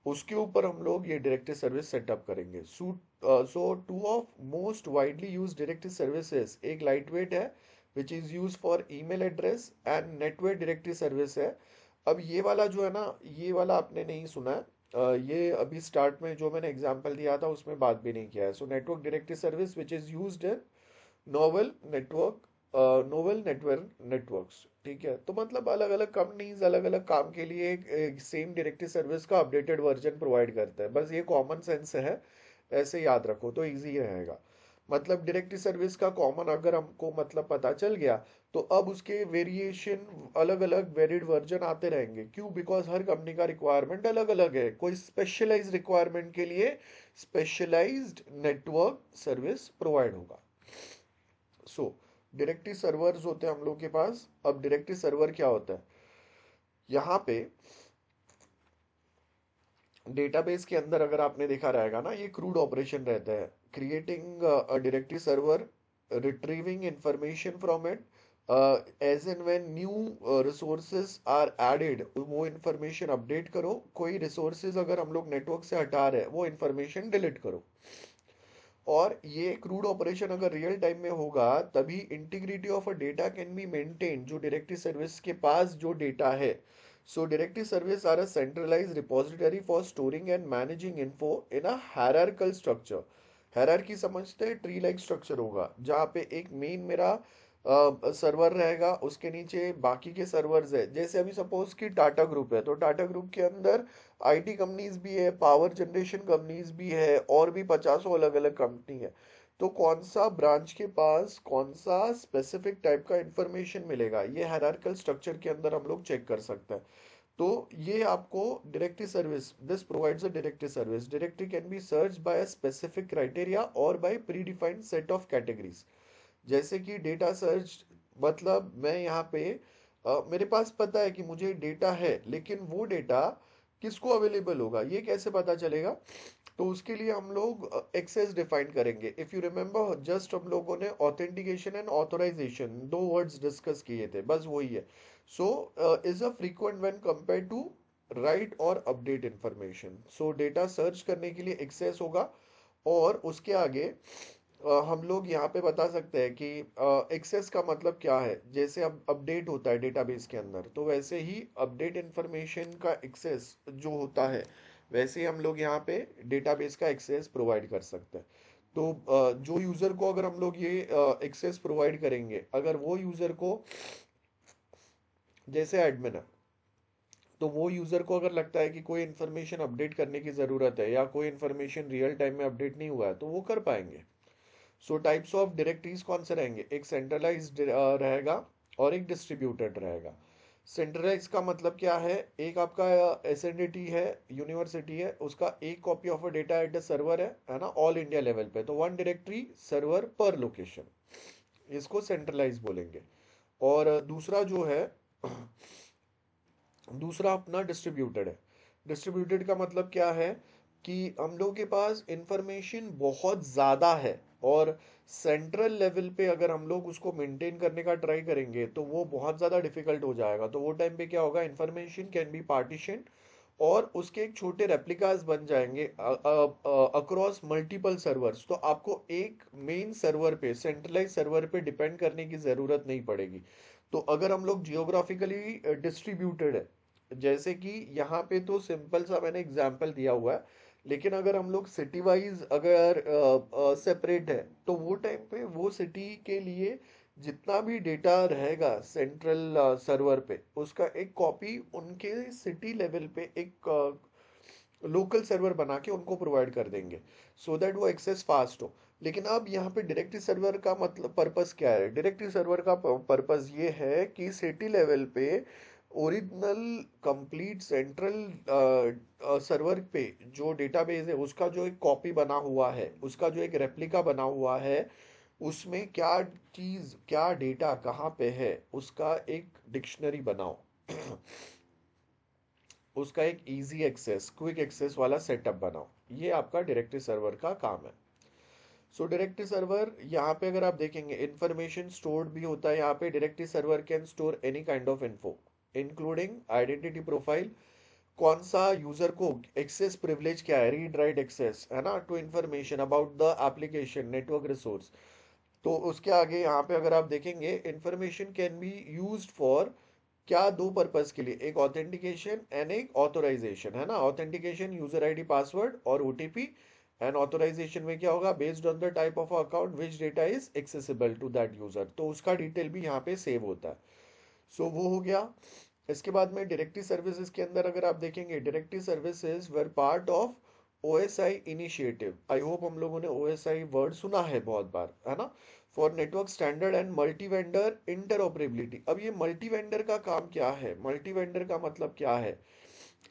उसके ऊपर हम लोग ये डायरेक्टरी सर्विस सेटअप करेंगे। So two of most widely use directory services, एक लाइट वेट है which is use for email address and network directory service है। अब ये वाला जो है ना, ये वाला आपने नहीं सुना है। ये अभी स्टार्ट में जो मैंने एग्जांपल दिया था उसमें बात भी नहीं किया है। So network directory service which is used in novel network, novel network networks. ठीक है, तो मतलब अलग अलग कंपनीज अलग अलग काम के लिए एक सेम डायरेक्टरी सर्विस का अपडेटेड वर्जन प्रोवाइड करता है। बस ये कॉमन सेंस है, ऐसे याद रखो तो इजी रहेगा। मतलब डायरेक्टरी सर्विस का कॉमन अगर हमको मतलब पता चल गया, तो अब उसके वेरिएशन अलग अलग वेरिड वर्जन आते रहेंगे। क्यों? बिकॉज हर कंपनी का रिक्वायरमेंट अलग अलग है। कोई स्पेशलाइज्ड रिक्वायरमेंट के लिए स्पेशलाइज्ड नेटवर्क सर्विस प्रोवाइड होगा। सो डायरेक्टरी सर्वर्स होते हैं हम लोग के पास। अब डायरेक्टरी सर्वर क्या होता है, यहाँ पे डेटाबेस के अंदर अगर आपने देखा रहेगा ना, ये क्रूड ऑपरेशन रहता है, creating a directory server, retrieving information from it, as and when new resources are added, वो इंफॉर्मेशन अपडेट करो, कोई रिसोर्सेज अगर हम लोग नेटवर्क से हटा रहे हैं वो इंफॉर्मेशन डिलीट करो। और ये क्रूड ऑपरेशन अगर रियल टाइम में होगा तभी integrity of a data can be maintain, जो डायरेक्टरी सर्विस के पास जो डेटा है। So directory service are a centralized repository for storing and managing info in a hierarchical structure. Hierarchy समझते हैं, ट्री लाइक स्ट्रक्चर होगा जहाँ पे एक मेन मेरा सर्वर रहेगा, उसके नीचे बाकी के सर्वर्स है। जैसे अभी सपोज कि टाटा ग्रुप है, तो टाटा ग्रुप के अंदर आईटी कंपनीज भी है, पावर जनरेशन कंपनीज भी है, और भी पचासों अलग अलग कंपनी है। तो कौन सा ब्रांच के पास कौन सा स्पेसिफिक टाइप का इंफॉर्मेशन मिलेगा, ये हायरार्किकल स्ट्रक्चर के अंदर हम लोग चेक कर सकते हैं। तो ये आपको directory service, this provides a directory service. Directory can be search by a specific criteria और by predefined set of categories. जैसे कि डेटा सर्च, मतलब मैं यहाँ पे मेरे पास पता है कि मुझे डेटा है, लेकिन वो डेटा किसको अवेलेबल होगा ये कैसे पता चलेगा? तो उसके लिए हम लोग एक्सेस डिफाइन करेंगे। इफ यू रिमेम्बर, जस्ट हम लोगों ने ऑथेंटिकेशन एंड ऑथराइजेशन दो वर्ड्स डिस्कस किए थे, बस वही है। So is a frequent when compare to write और update information. So data search करने के लिए एक्सेस होगा, और उसके आगे हम लोग यहाँ पे बता सकते हैं कि एक्सेस का मतलब क्या है। जैसे अब अपडेट होता है डेटाबेस के अंदर, तो वैसे ही अपडेट इंफॉर्मेशन का एक्सेस जो होता है, वैसे ही हम लोग यहाँ पे डेटाबेस का एक्सेस प्रोवाइड कर सकते हैं। तो जो यूज़र को अगर हम लोग ये एक्सेस प्रोवाइड करेंगे, अगर वो यूज़र को, जैसे एडमिन है, तो वो यूज़र को अगर लगता है कि कोई इन्फॉर्मेशन अपडेट करने की ज़रूरत है या कोई इन्फॉर्मेशन रियल टाइम में अपडेट नहीं हुआ है, तो वो कर पाएंगे। सो टाइप्स ऑफ डायरेक्टरीज कौन से रहेंगे, एक सेंट्रलाइज्ड रहेगा और एक डिस्ट्रीब्यूटेड रहेगा। सेंट्रलाइज का मतलब क्या है, एक आपका एसएनडीटी है, यूनिवर्सिटी है, उसका एक copy of a data at the server है ना, ऑल इंडिया लेवल पे, तो वन डायरेक्टरी सर्वर पर लोकेशन, इसको सेंट्रलाइज बोलेंगे। और दूसरा जो है, दूसरा अपना डिस्ट्रीब्यूटेड है। डिस्ट्रीब्यूटेड का मतलब क्या है कि हम लोग के पास इंफॉर्मेशन बहुत ज़्यादा है, और सेंट्रल लेवल पे अगर हम लोग उसको मेंटेन करने का ट्राई करेंगे तो वो बहुत ज़्यादा डिफिकल्ट हो जाएगा। तो वो टाइम पे क्या होगा, इंफॉर्मेशन कैन बी पार्टीशन, और उसके एक छोटे रेप्लिकास बन जाएंगे अक्रॉस मल्टीपल सर्वर्स। तो आपको एक मेन सर्वर पे, सेंट्रलाइज सर्वर पे डिपेंड करने की ज़रूरत नहीं पड़ेगी। तो अगर हम लोग जियोग्राफिकली डिस्ट्रीब्यूटेड है, जैसे कि यहाँ पे तो सिंपल सा मैंने एग्जांपल दिया हुआ है, लेकिन अगर हम लोग सिटी वाइज अगर सेपरेट है, तो वो टाइम पे वो सिटी के लिए जितना भी डेटा रहेगा सेंट्रल सर्वर पे, उसका एक कॉपी उनके सिटी लेवल पे एक लोकल सर्वर बना के उनको प्रोवाइड कर देंगे, सो दैट वो एक्सेस फास्ट हो। लेकिन अब यहाँ पे डायरेक्टरी सर्वर का मतलब पर्पस क्या है, डायरेक्टरी सर्वर का पर्पस ये है कि सिटी लेवल पे ओरिजिनल कंप्लीट सेंट्रल सर्वर पे जो डेटाबेस है उसका जो एक कॉपी बना हुआ है, उसका जो एक रेप्लिका बना हुआ है, उसमें क्या चीज़ क्या डेटा कहाँ पे है, उसका एक डिक्शनरी बनाओ। उसका एक इजी एक्सेस, क्विक एक्सेस वाला सेटअप बनाओ। ये आपका डायरेक्टरी सर्वर का काम है। सो डायरेक्टरी सर्वर यहाँ पे अगर आप देखेंगे इंफॉर्मेशन स्टोर्ड भी होता है। यहाँ पे directory server can store any kind of info including identity profile, कौन सा यूजर को एक्सेस प्रिविलेज क्या है, रीड राइट एक्सेस है ना, to information about the application network resource. तो उसके आगे यहाँ पे अगर आप देखेंगे information can be used for क्या, दो पर्पस के लिए, एक ऑथेंटिकेशन एंड एक ऑथोराइजेशन है ना। ऑथेंटिकेशन यूजर आईडी पासवर्ड और ओटीपी, एंड ऑथोराइजेशन में क्या होगा, based on the type of account which data is accessible to that user, तो उसका डिटेल भी यहाँ पे सेव होता है। सो वो हो गया। इसके बाद में डायरेक्टरी सर्विसेज के अंदर अगर आप देखेंगे, directory services were part of OSI initiative. I hope हम लोगों ने ओएसआई वर्ड सुना है बहुत बार, है ना, for network standard and multi vendor interoperability. अब ये मल्टी वेंडर का काम क्या है, मल्टी वेंडर का मतलब क्या है।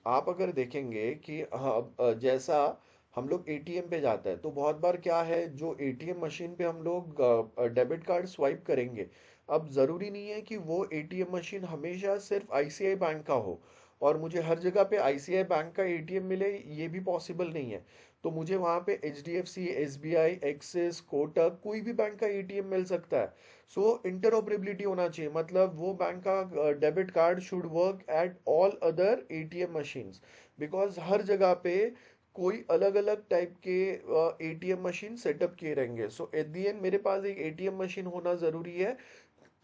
आप अगर देखेंगे कि हाँ, जैसा हम लोग एटीएम पे जाता है तो बहुत बार क्या है, जो एटीएम मशीन पे हम लोग डेबिट कार्ड स्वाइप करेंगे, अब जरूरी नहीं है कि वो एटीएम मशीन हमेशा सिर्फ आईसीआई बैंक का हो और मुझे हर जगह पे आईसीआई बैंक का एटीएम मिले, ये भी पॉसिबल नहीं है। तो मुझे वहां पे एचडीएफसी, एसबीआई, एक्सिस, कोटक, कोई भी बैंक का एटीएम मिल सकता है। सो इंटरऑपरेबिलिटी होना चाहिए, मतलब वो बैंक का debit card should work at all other ATM machines, because हर जगह पे कोई अलग अलग टाइप के एटीएम मशीन सेटअप किए रहेंगे। सो एट दी एंड मेरे पास एक एटीएम मशीन होना जरूरी है।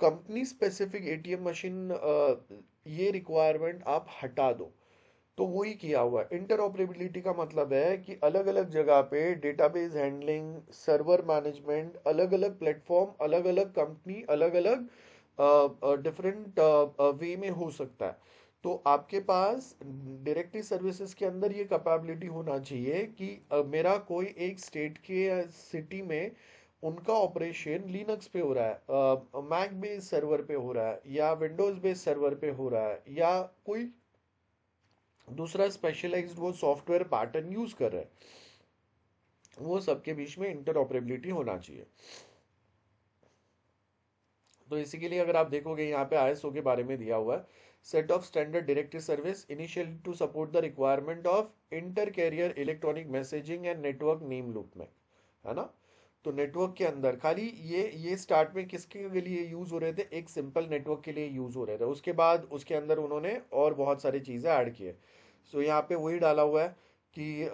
कंपनी स्पेसिफिक एटीएम मशीन, ये रिक्वायरमेंट आप हटा दो। तो वही किया हुआ है। इंटरऑपरेबिलिटी का मतलब है कि अलग अलग जगह पे डेटाबेस हैंडलिंग, सर्वर मैनेजमेंट, अलग अलग प्लेटफॉर्म, अलग अलग कंपनी, अलग अलग डिफरेंट वे में हो सकता है। तो आपके पास डायरेक्टरी सर्विसेज के अंदर ये कैपेबिलिटी होना चाहिए कि मेरा कोई एक स्टेट के सिटी में उनका ऑपरेशन लिनक्स पे हो रहा है, मैक बेस्ड सर्वर पे हो रहा है, या विंडोज बेस्ड सर्वर पे हो रहा है, या कोई दूसरा स्पेशलाइज्ड वो सॉफ्टवेयर पैटर्न यूज कर रहा है, वो सबके बीच में इंटरऑपरेबिलिटी होना चाहिए। तो इसी के लिए अगर आप देखोगे यहाँ पे आईएसओ के बारे में दिया हुआ है, set of standard directory service initial to support the requirement of inter carrier electronic messaging and network name loop में, है ना। तो नेटवर्क के अंदर खाली ये स्टार्ट में किसके लिए यूज हो रहे थे, एक सिंपल नेटवर्क के लिए यूज हो रहे थे। उसके बाद उसके अंदर उन्होंने और बहुत सारी चीजें ऐड की है। सो यहाँ पे वही डाला हुआ है कि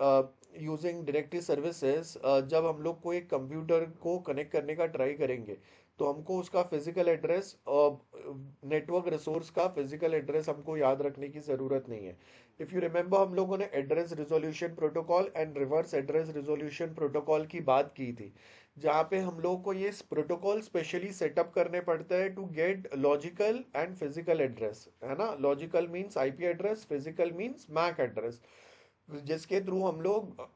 यूजिंग डायरेक्टरी सर्विसेज, जब हम लोग को एक कंप्यूटर को कनेक्ट करने का ट्राई करेंगे तो हमको उसका फिजिकल एड्रेस, नेटवर्क रिसोर्स का फिजिकल एड्रेस हमको याद रखने की जरूरत नहीं है। इफ यू रिमेंबर हम लोगों ने address resolution protocol and reverse address resolution protocol की बात की थी, जहाँ पे हम लोग को ये प्रोटोकॉल स्पेशली सेटअप करने पड़ते हैं to get logical and physical address, है ना। Logical means IP address, physical means MAC address, जिसके थ्रू हम लोग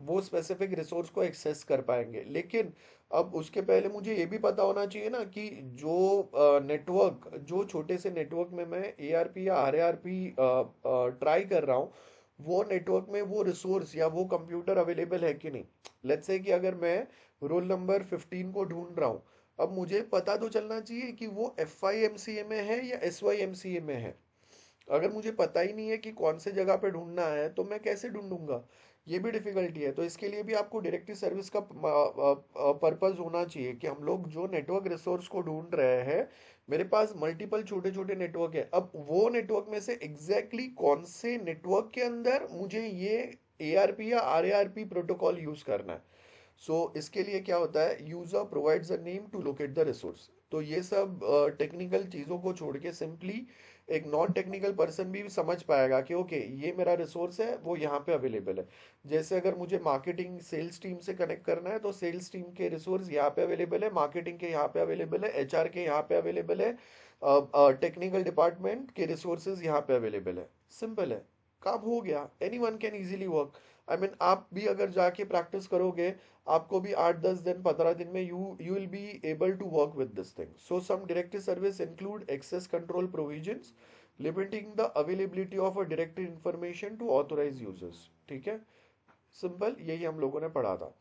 वो स्पेसिफिक रिसोर्स को एक्सेस कर पाएंगे। लेकिन अब उसके पहले मुझे ये भी पता होना चाहिए ना कि जो नेटवर्क, जो छोटे से नेटवर्क में मैं एआरपी या आरएआरपी ट्राई कर रहा हूँ, वो नेटवर्क में वो रिसोर्स या वो कंप्यूटर अवेलेबल है कि नहीं। लेट्स से कि अगर मैं रोल नंबर 15 को ढूंढ रहा हूँ, अब मुझे पता तो चलना चाहिए कि वो एफ आई एम सी ए में है या एस वाई एम सी ए में है। अगर मुझे पता ही नहीं है कि कौन से जगह पे ढूंढना है तो मैं कैसे ढूंढूंगा, ये भी डिफिकल्टी है। तो इसके लिए भी आपको डायरेक्टरी सर्विस का पर्पस होना चाहिए कि हम लोग जो नेटवर्क रिसोर्स को ढूंढ रहे हैं, मेरे पास मल्टीपल छोटे छोटे नेटवर्क है, अब वो नेटवर्क में से एग्जैक्टली exactly कौन से नेटवर्क के अंदर मुझे ये एआरपी या आरएआरपी प्रोटोकॉल यूज करना है। सो इसके लिए क्या होता है, user provides a name to locate the resource. तो ये सब टेक्निकल चीजों को छोड़ के सिंपली एक नॉन टेक्निकल पर्सन भी समझ पाएगा कि ओके ये मेरा रिसोर्स है, वो यहाँ पे अवेलेबल है। जैसे अगर मुझे मार्केटिंग सेल्स टीम से कनेक्ट करना है तो सेल्स टीम के रिसोर्स यहाँ पे अवेलेबल है, मार्केटिंग के यहाँ पे अवेलेबल है, एचआर के यहाँ पे अवेलेबल है, टेक्निकल डिपार्टमेंट के रिसोर्सेज यहाँ पे अवेलेबल है। सिंपल है, काम हो गया, any one can easily work. I mean आप भी अगर जाके प्रैक्टिस करोगे, आपको भी 8-10 दिन 15 दिन में you will be able to work with this thing. So some directory service include access control provisions limiting the availability of a directory information to authorize users. ठीक है, सिंपल यही हम लोगों ने पढ़ा था।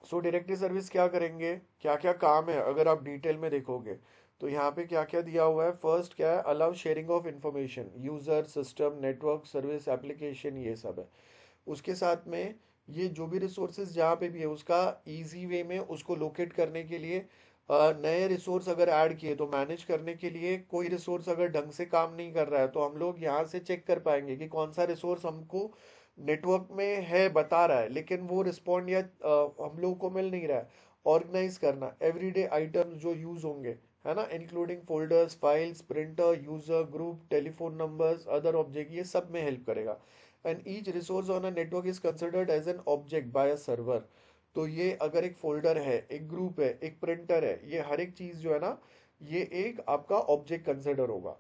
सो डायरेक्टरी सर्विस क्या करेंगे, क्या क्या काम है, अगर आप डिटेल में देखोगे तो यहाँ पे क्या क्या दिया हुआ है, फर्स्ट क्या है, allow sharing of information, user, system, network, service, application, ये सब है। उसके साथ में ये जो भी रिसोर्सेज जहाँ पे भी है उसका इजी वे में उसको लोकेट करने के लिए, नए रिसोर्स अगर ऐड किए तो मैनेज करने के लिए, कोई रिसोर्स अगर ढंग से काम नहीं कर रहा है तो हम लोग यहाँ से चेक कर पाएंगे कि कौन सा रिसोर्स हमको नेटवर्क में है बता रहा है लेकिन वो रिस्पॉन्ड या हम लोग को मिल नहीं रहा है। ऑर्गेनाइज करना एवरीडे आइटम्स जो यूज होंगे, है ना, including folders, files, printer, user group, telephone numbers, other object, ये सब में हेल्प करेगा। And each resource on a network is considered as an object by a server. तो ये अगर एक फोल्डर है, एक ग्रुप है, एक प्रिंटर है, ये हर एक चीज जो है ना, ये एक आपका ऑब्जेक्ट कंसिडर होगा।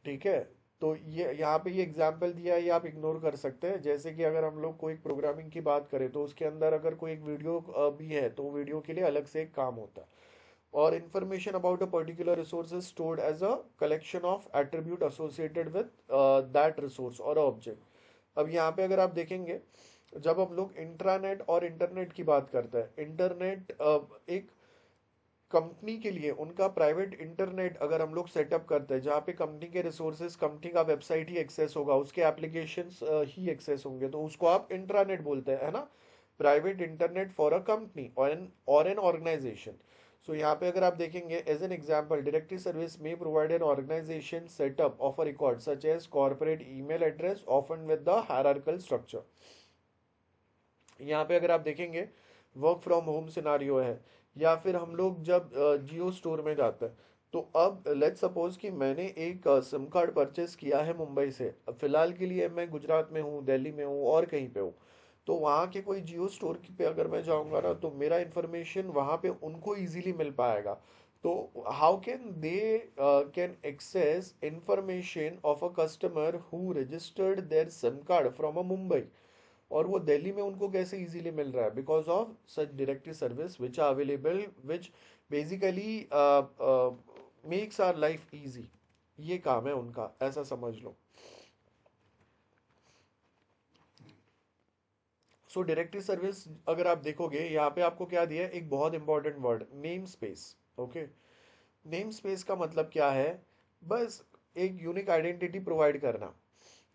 ठीक है। तो ये यहाँ पे ये एग्जाम्पल दिया है, ये आप इग्नोर कर सकते हैं। जैसे कि अगर हम लोग कोई प्रोग्रामिंग की बात करें तो उसके अंदर अगर कोई एक वीडियो भी है तो वीडियो के लिए अलग से एक काम होता है। और information about a particular resource is stored as a collection of attribute associated with that resource और ऑब्जेक्ट। अब यहाँ पे अगर आप देखेंगे, जब हम लोग इंट्रानेट और इंटरनेट की बात करते हैं, इंटरनेट एक कंपनी के लिए उनका प्राइवेट इंटरनेट अगर हम लोग सेटअप करते हैं जहाँ पे कंपनी के रिसोर्सेज, कंपनी का वेबसाइट ही एक्सेस होगा, उसके एप्लीकेशंस ही एक्सेस होंगे, तो उसको आप इंट्रानेट बोलते हैं, है ना, private internet for a company और एन ऑर्गेनाइजेशन। सो यहाँ पे अगर आप देखेंगे as an example, directory service में provide an organization setup of a record such as corporate email address often with the hierarchical structure. यहाँ पे अगर आप देखेंगे वर्क फ्रॉम होम सिनारियो है, या फिर हम लोग जब जियो स्टोर में जाते हैं, तो अब लेट्स सपोज कि मैंने एक सिम कार्ड परचेस किया है मुंबई से, अब फिलहाल के लिए मैं गुजरात में हूँ, दिल्ली में हूँ और कहीं पे हूँ। तो वहाँ के कोई जियो स्टोर पे अगर मैं जाऊँगा ना तो मेरा इंफॉर्मेशन वहाँ पे उनको इजीली मिल पाएगा। तो how can they can access information of a customer who registered their SIM card from a Mumbai, और वो दिल्ली में उनको कैसे इजीली मिल रहा है, because of such directory service which are available, which basically makes our life easy. ये काम है उनका, ऐसा समझ लो। सो डायरेक्टरी सर्विस अगर आप देखोगे यहाँ पे आपको क्या दिया है, एक बहुत important word, name space. Okay. Name space का मतलब क्या है, बस एक यूनिक आइडेंटिटी प्रोवाइड करना,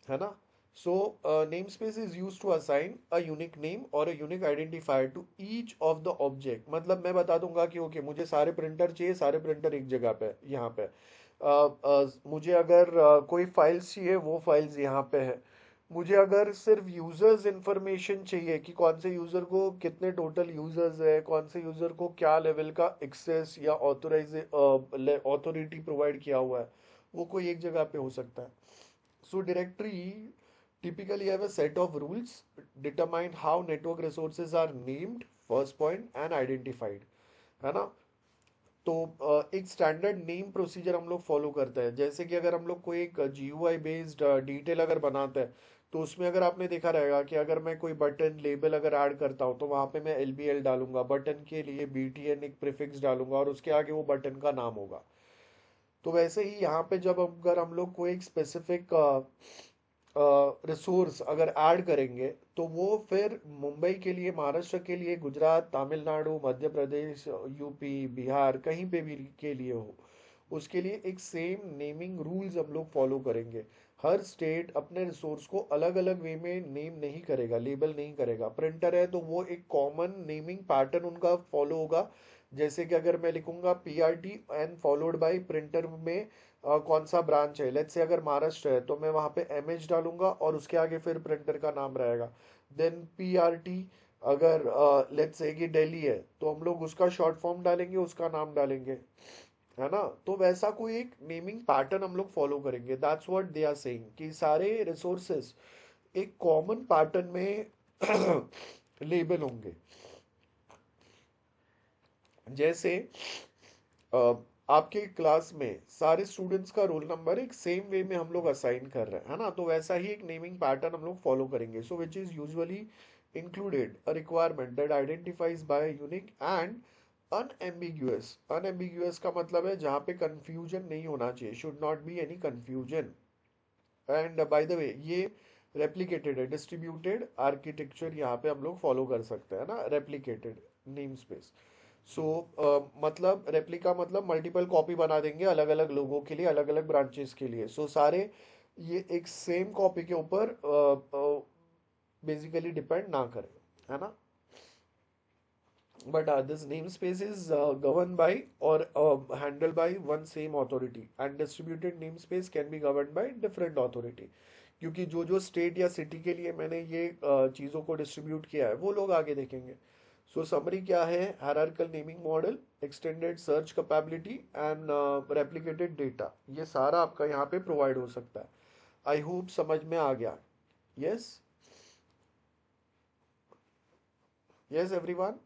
है ना। सो namespace is used to assign a unique name or a unique identifier to each of the object। मतलब मैं बता दूंगा कि ओके मुझे सारे प्रिंटर चाहिए, सारे प्रिंटर एक जगह पे यहाँ पे, मुझे अगर कोई फाइल्स चाहिए वो फाइल्स यहाँ पे है, मुझे अगर सिर्फ यूजर्स इंफॉर्मेशन चाहिए कि कौन से यूजर को कितने टोटल यूजर्स है, कौन से यूजर को क्या लेवल का एक्सेस या ऑथोरिटी प्रोवाइड किया हुआ है, वो कोई एक जगह पे हो सकता है। So directory typically have a set of rules determine how network resources are named, first point, and identified, है ना। तो एक स्टैंडर्ड नेम प्रोसीजर हम लोग फॉलो करते हैं। जैसे कि अगर हम लोग कोई एक GUI बेस्ड डिटेल अगर बनाते हैं तो उसमें अगर आपने देखा रहेगा कि अगर मैं कोई बटन लेबल अगर ऐड करता हूँ तो वहां पे मैं LBL डालूंगा, बटन के लिए BTN एक प्रीफिक्स डालूंगा और उसके आगे वो बटन का नाम होगा। तो वैसे ही यहाँ पे जब अगर हम लोग कोई एक स्पेसिफिक रिसोर्स अगर ऐड करेंगे तो वो फिर मुंबई के लिए, महाराष्ट्र के लिए, गुजरात, तमिलनाडु, मध्य प्रदेश, यूपी, बिहार, कहीं पे भी के लिए हो, उसके लिए एक सेम नेमिंग रूल्स हम लोग फॉलो करेंगे। हर स्टेट अपने रिसोर्स को अलग अलग वे में नेम नहीं करेगा, लेबल नहीं करेगा। प्रिंटर है तो वो एक कॉमन नेमिंग पैटर्न उनका फॉलो होगा। जैसे कि अगर मैं लिखूंगा PRT and followed by printer में कौन सा ब्रांच है, लेट्स से अगर महाराष्ट्र है तो मैं वहां पे MH डालूंगा और उसके आगे फिर प्रिंटर का नाम रहेगा। देन PRT अगर लेट्स से कि दिल्ली है तो हम लोग उसका शॉर्ट फॉर्म डालेंगे, उसका नाम डालेंगे, है ना। तो वैसा कोई एक नेमिंग पैटर्न हम लोग फॉलो करेंगे। That's what they are saying कि सारे रिसोर्सेस एक कॉमन पैटर्न में लेबल होंगे। जैसे अ, आपके क्लास में सारे स्टूडेंट्स का रोल नंबर एक सेम वे में हम लोग असाइन कर रहे हैं, है ना, तो वैसा ही एक नेमिंग पैटर्न हम लोग फॉलो करेंगे। So which is usually included a requirement that identifies by a unique and unambiguous। unambiguous का मतलब है जहाँ पे confusion नहीं होना चाहिए, should not be any confusion। And bye the way ये रेप्लिकेटेड है, डिस्ट्रीब्यूटेड आर्किटेक्चर यहाँ पे हम लोग फॉलो कर सकते हैं ना, रेप्लिकेटेड नेम स्पेस। सो मतलब रेप्लिका मतलब मल्टीपल कॉपी बना देंगे अलग अलग लोगों के लिए, अलग अलग ब्रांचेस के लिए। सो सारे ये एक सेम कॉपी के ऊपर बेसिकली डिपेंड ना करें, है ना। But this namespace is governed by or handled by one same authority, and distributed namespace can be governed by different authority. क्योंकि जो जो स्टेट या सिटी के लिए मैंने ये चीज़ों को डिस्ट्रीब्यूट किया है वो लोग आगे देखेंगे। सो समरी क्या है, hierarchical naming model, extended search capability and replicated data, ये सारा आपका यहाँ पे प्रोवाइड हो सकता है। आई होप समझ में आ गया। Yes, yes everyone,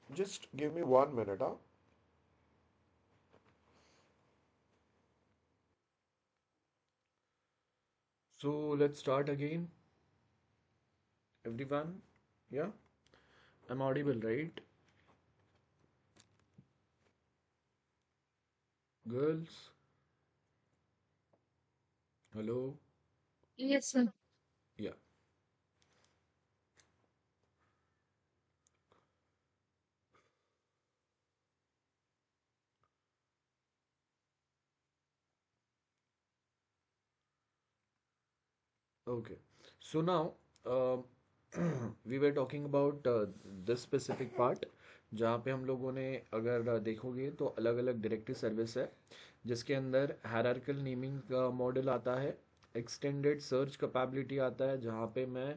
just give me 1 minute, huh? So let's start again, everyone. Yeah, I'm audible, right? Girls, hello. Yes, sir. Yeah. Okay. So now, we were talking about this specific part, जहाँ पे हम लोगों ने अगर देखोगे तो अलग अलग डायरेक्टरी सर्विस है, जिसके अंदर हायरार्किकल नेमिंग का मॉडल आता है, एक्सटेंडेड सर्च कैपेबिलिटी आता है, जहाँ पे मैं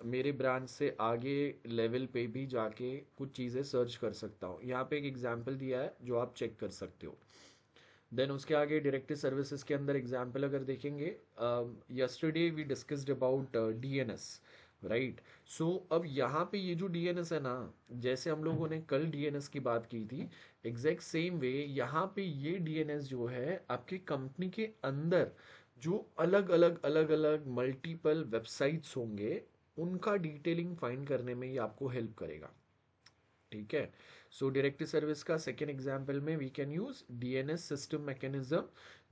मेरे ब्रांच से आगे लेवल पे भी जाके कुछ चीज़ें सर्च कर सकता हूँ। यहाँ पे एक एग्जांपल दिया है जो आप चेक कर सकते हो। देन उसके आगे डायरेक्टरी सर्विसेज के अंदर एग्जांपल अगर देखेंगे, yesterday we discussed about DNS, right. So अब यहाँ पे ये जो डीएनएस है ना, जैसे हम लोगों ने कल डीएनएस की बात की थी, एग्जैक्ट सेम वे यहाँ पे ये डीएनएस जो है आपकी कंपनी के अंदर जो अलग अलग मल्टीपल वेबसाइट्स होंगे उनका डिटेलिंग फाइंड करने में ये आपको हेल्प करेगा। ठीक है। सो डायरेक्टरी सर्विस का सेकेंड एग्जांपल में we can use DNS system mechanism.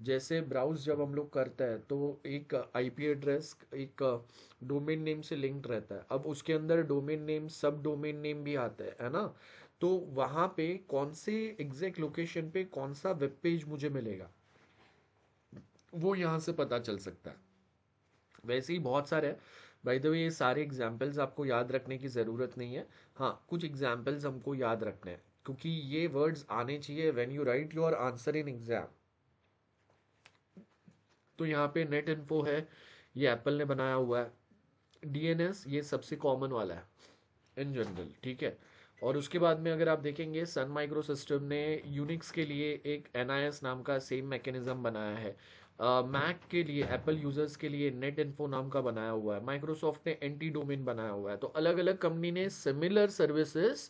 जैसे ब्राउज जब हम लोग करते हैं तो एक आईपी एड्रेस एक डोमेन नेम से लिंक्ड रहता है, अब उसके अंदर domain name subdomain name भी आता है ना। तो वहां पे कौन से एग्जैक्ट लोकेशन पे कौन सा वेब पेज मुझे मिलेगा वो यहाँ से पता चल सकता है। वैसे ही बहुत सारे हैं। बाय द वे ये सारे एग्जाम्पल्स आपको याद रखने की ज़रूरत नहीं है। हाँ, कुछ एग्जाम्पल्स हमको याद रखने हैं क्योंकि ये वर्ड्स आने चाहिए when you right your answer in exam. तो यहाँ पे नेट इन्फो है, ये एप्पल ने बनाया हुआ है। डीएनएस ये सबसे कॉमन वाला है इन जनरल, ठीक है। और उसके बाद में अगर आप देखेंगे सन माइक्रो सिस्टम ने यूनिक्स के लिए एक एनआईएस नाम का सेम मैकेनिज्म बनाया है। मैक के लिए एप्पल यूजर्स के लिए नेट इन्फो नाम का बनाया हुआ है। माइक्रोसॉफ्ट ने एंटी डोमेन बनाया हुआ है। तो अलग अलग कंपनी ने सिमिलर सर्विसेज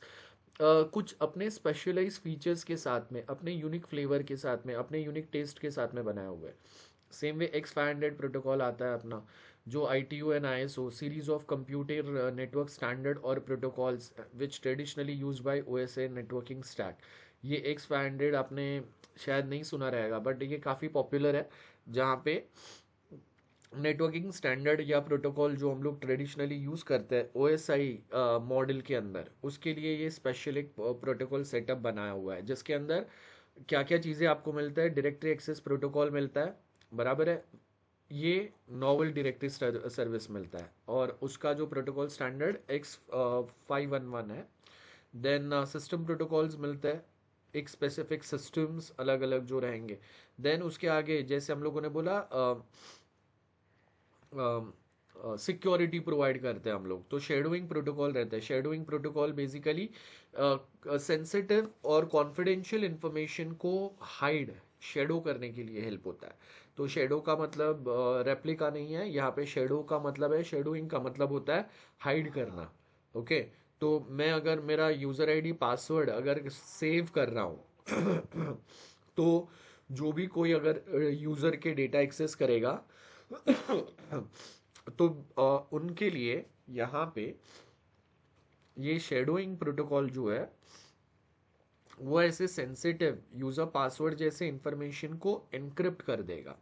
कुछ अपने स्पेशलाइज फीचर्स के साथ में, अपने यूनिक फ्लेवर के साथ में, अपने यूनिक टेस्ट के साथ में बनाया हुआ है। सेम वे X500 प्रोटोकॉल आता है अपना, जो ITU and ISO series of computer network standard और protocols which traditionally use by OSA networking stack. ये X500 आपने शायद नहीं सुना रहेगा बट ये काफ़ी पॉपुलर है, जहाँ पे नेटवर्किंग स्टैंडर्ड या प्रोटोकॉल जो हम लोग ट्रेडिशनली यूज़ करते हैं OSI मॉडल के अंदर, उसके लिए ये स्पेशल एक प्रोटोकॉल सेटअप बनाया हुआ है, जिसके अंदर क्या क्या चीज़ें आपको मिलता है। डायरेक्टरी एक्सेस प्रोटोकॉल मिलता है, बराबर है। ये नॉवल डायरेक्टरी सर्विस मिलता है और उसका जो प्रोटोकॉल स्टैंडर्ड X511 है। देन सिस्टम प्रोटोकॉल्स मिलता है, एक स्पेसिफिक सिस्टम्स अलग अलग जो रहेंगे। देन उसके आगे जैसे हम लोगों ने बोला सिक्योरिटी प्रोवाइड करते हैं हम लोग, तो शेडोइंग प्रोटोकॉल रहता है। शेडोइंग प्रोटोकॉल बेसिकली सेंसिटिव और कॉन्फिडेंशियल इंफॉर्मेशन को हाइड शेडो करने के लिए हेल्प होता है। तो शेडो का मतलब रेप्लिका नहीं है, यहाँ पे शेडो का मतलब है, शेडोइंग का मतलब होता है हाइड करना। ओके। तो मैं अगर मेरा यूजर आईडी पासवर्ड अगर सेव कर रहा हूँ तो जो भी कोई अगर यूजर के डेटा एक्सेस करेगा तो उनके लिए यहाँ पे ये शेडोइंग प्रोटोकॉल जो है वो ऐसे सेंसिटिव यूजर पासवर्ड जैसे इंफॉर्मेशन को एनक्रिप्ट कर देगा।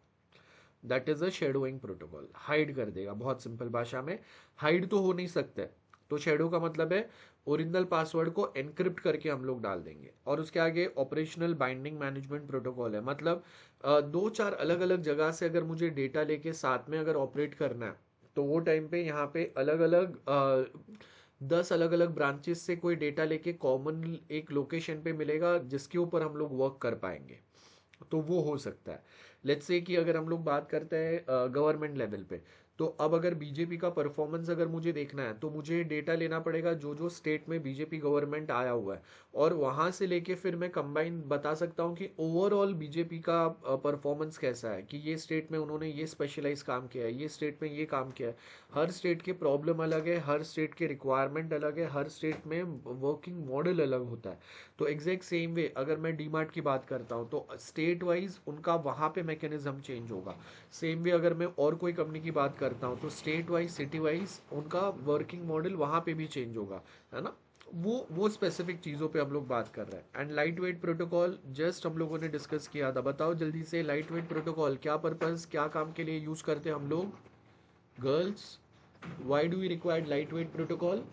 That is a shadowing protocol, hide कर देगा। बहुत सिंपल भाषा में, हाइड तो हो नहीं सकता है, तो शैडो का मतलब है ओरिजिनल पासवर्ड को एनक्रिप्ट करके हम लोग डाल देंगे। और उसके आगे ऑपरेशनल बाइंडिंग मैनेजमेंट प्रोटोकॉल है, मतलब दो चार अलग अलग जगह से अगर मुझे डेटा लेके साथ में अगर ऑपरेट करना है तो वो टाइम पे यहाँ पे अलग अलग 10 अलग अलग ब्रांचेस से कोई डेटा लेके कॉमन एक लोकेशन पे मिलेगा जिसके ऊपर हम लोग वर्क कर पाएंगे, तो वो हो सकता है। लेट्स से कि अगर हम लोग बात करते हैं गवर्नमेंट लेवल पे, तो अब अगर बीजेपी का परफॉर्मेंस अगर मुझे देखना है तो मुझे डेटा लेना पड़ेगा जो जो स्टेट में बीजेपी गवर्नमेंट आया हुआ है, और वहां से लेके फिर मैं कंबाइन बता सकता हूँ कि ओवरऑल बीजेपी का परफॉर्मेंस कैसा है, कि ये स्टेट में उन्होंने ये स्पेशलाइज काम किया है, ये स्टेट में ये काम किया है। हर स्टेट के प्रॉब्लम अलग है, हर स्टेट के रिक्वायरमेंट अलग है, हर स्टेट में वर्किंग मॉडल अलग होता है। तो एग्जैक्ट सेम वे अगर मैं डीमार्ट की बात करता हूँ तो स्टेट वाइज उनका वहाँ पे मैकेनिज्म चेंज होगा। सेम वे अगर मैं और कोई कंपनी की बात करता हूँ तो स्टेट वाइज सिटी वाइज उनका वर्किंग मॉडल वहाँ पे भी चेंज होगा, है ना। वो स्पेसिफिक चीज़ों पे हम लोग बात कर रहे हैं। And lightweight protocol just हम लोगों ने डिस्कस किया था। बताओ जल्दी से, लाइट वेट प्रोटोकॉल क्या पर्पस, क्या काम के लिए यूज़ करते हैं हम लोग? Girls, why do we required lightweight protocol?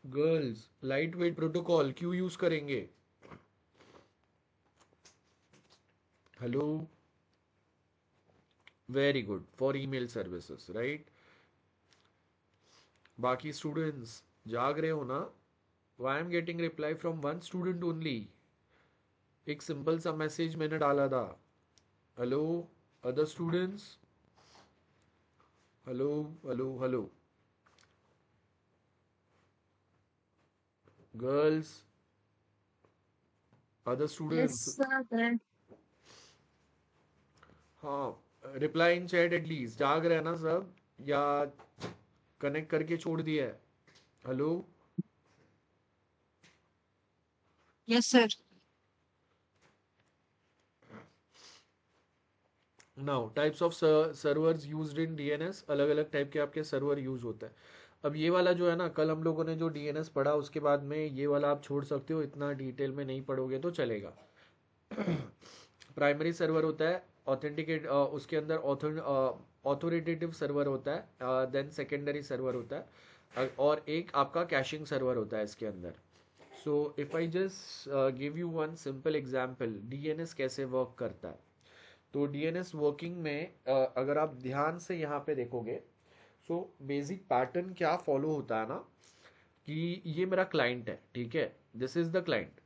Girls, lightweight protocol क्यों यूज करेंगे? Hello, very good, for email services, right. बाकी स्टूडेंट्स जाग रहे हो ना? Why am getting reply from one student only? एक सिंपल सा मैसेज मैंने डाला था। Hello other students, hello hello hello, girls, other Yes, students. sir. Then हाँ, रिप्लाई इन चैट एटलीस्ट। जाग रहे हैं ना सब, या कनेक्ट करके छोड़ दिया है? Hello. yes, sir. Now types of servers used in DNS, अलग अलग टाइप के आपके सर्वर यूज होता है। अब ये वाला जो है ना, कल हम लोगों ने जो डीएनएस पढ़ा उसके बाद में ये वाला आप छोड़ सकते हो, इतना डिटेल में नहीं पढ़ोगे तो चलेगा। प्राइमरी सर्वर होता है ऑथेंटिकेट, उसके अंदर ऑथोरिटेटिव सर्वर होता है, देन सेकेंडरी सर्वर होता है, और एक आपका कैशिंग सर्वर होता है इसके अंदर। So if I just give you one simple example DNS कैसे वर्क करता है, तो डीएनएस वर्किंग में अगर आप ध्यान से यहाँ पे देखोगे, सो बेसिक पैटर्न क्या फॉलो होता है ना, कि ये मेरा क्लाइंट है, ठीक है, दिस इज द क्लाइंट।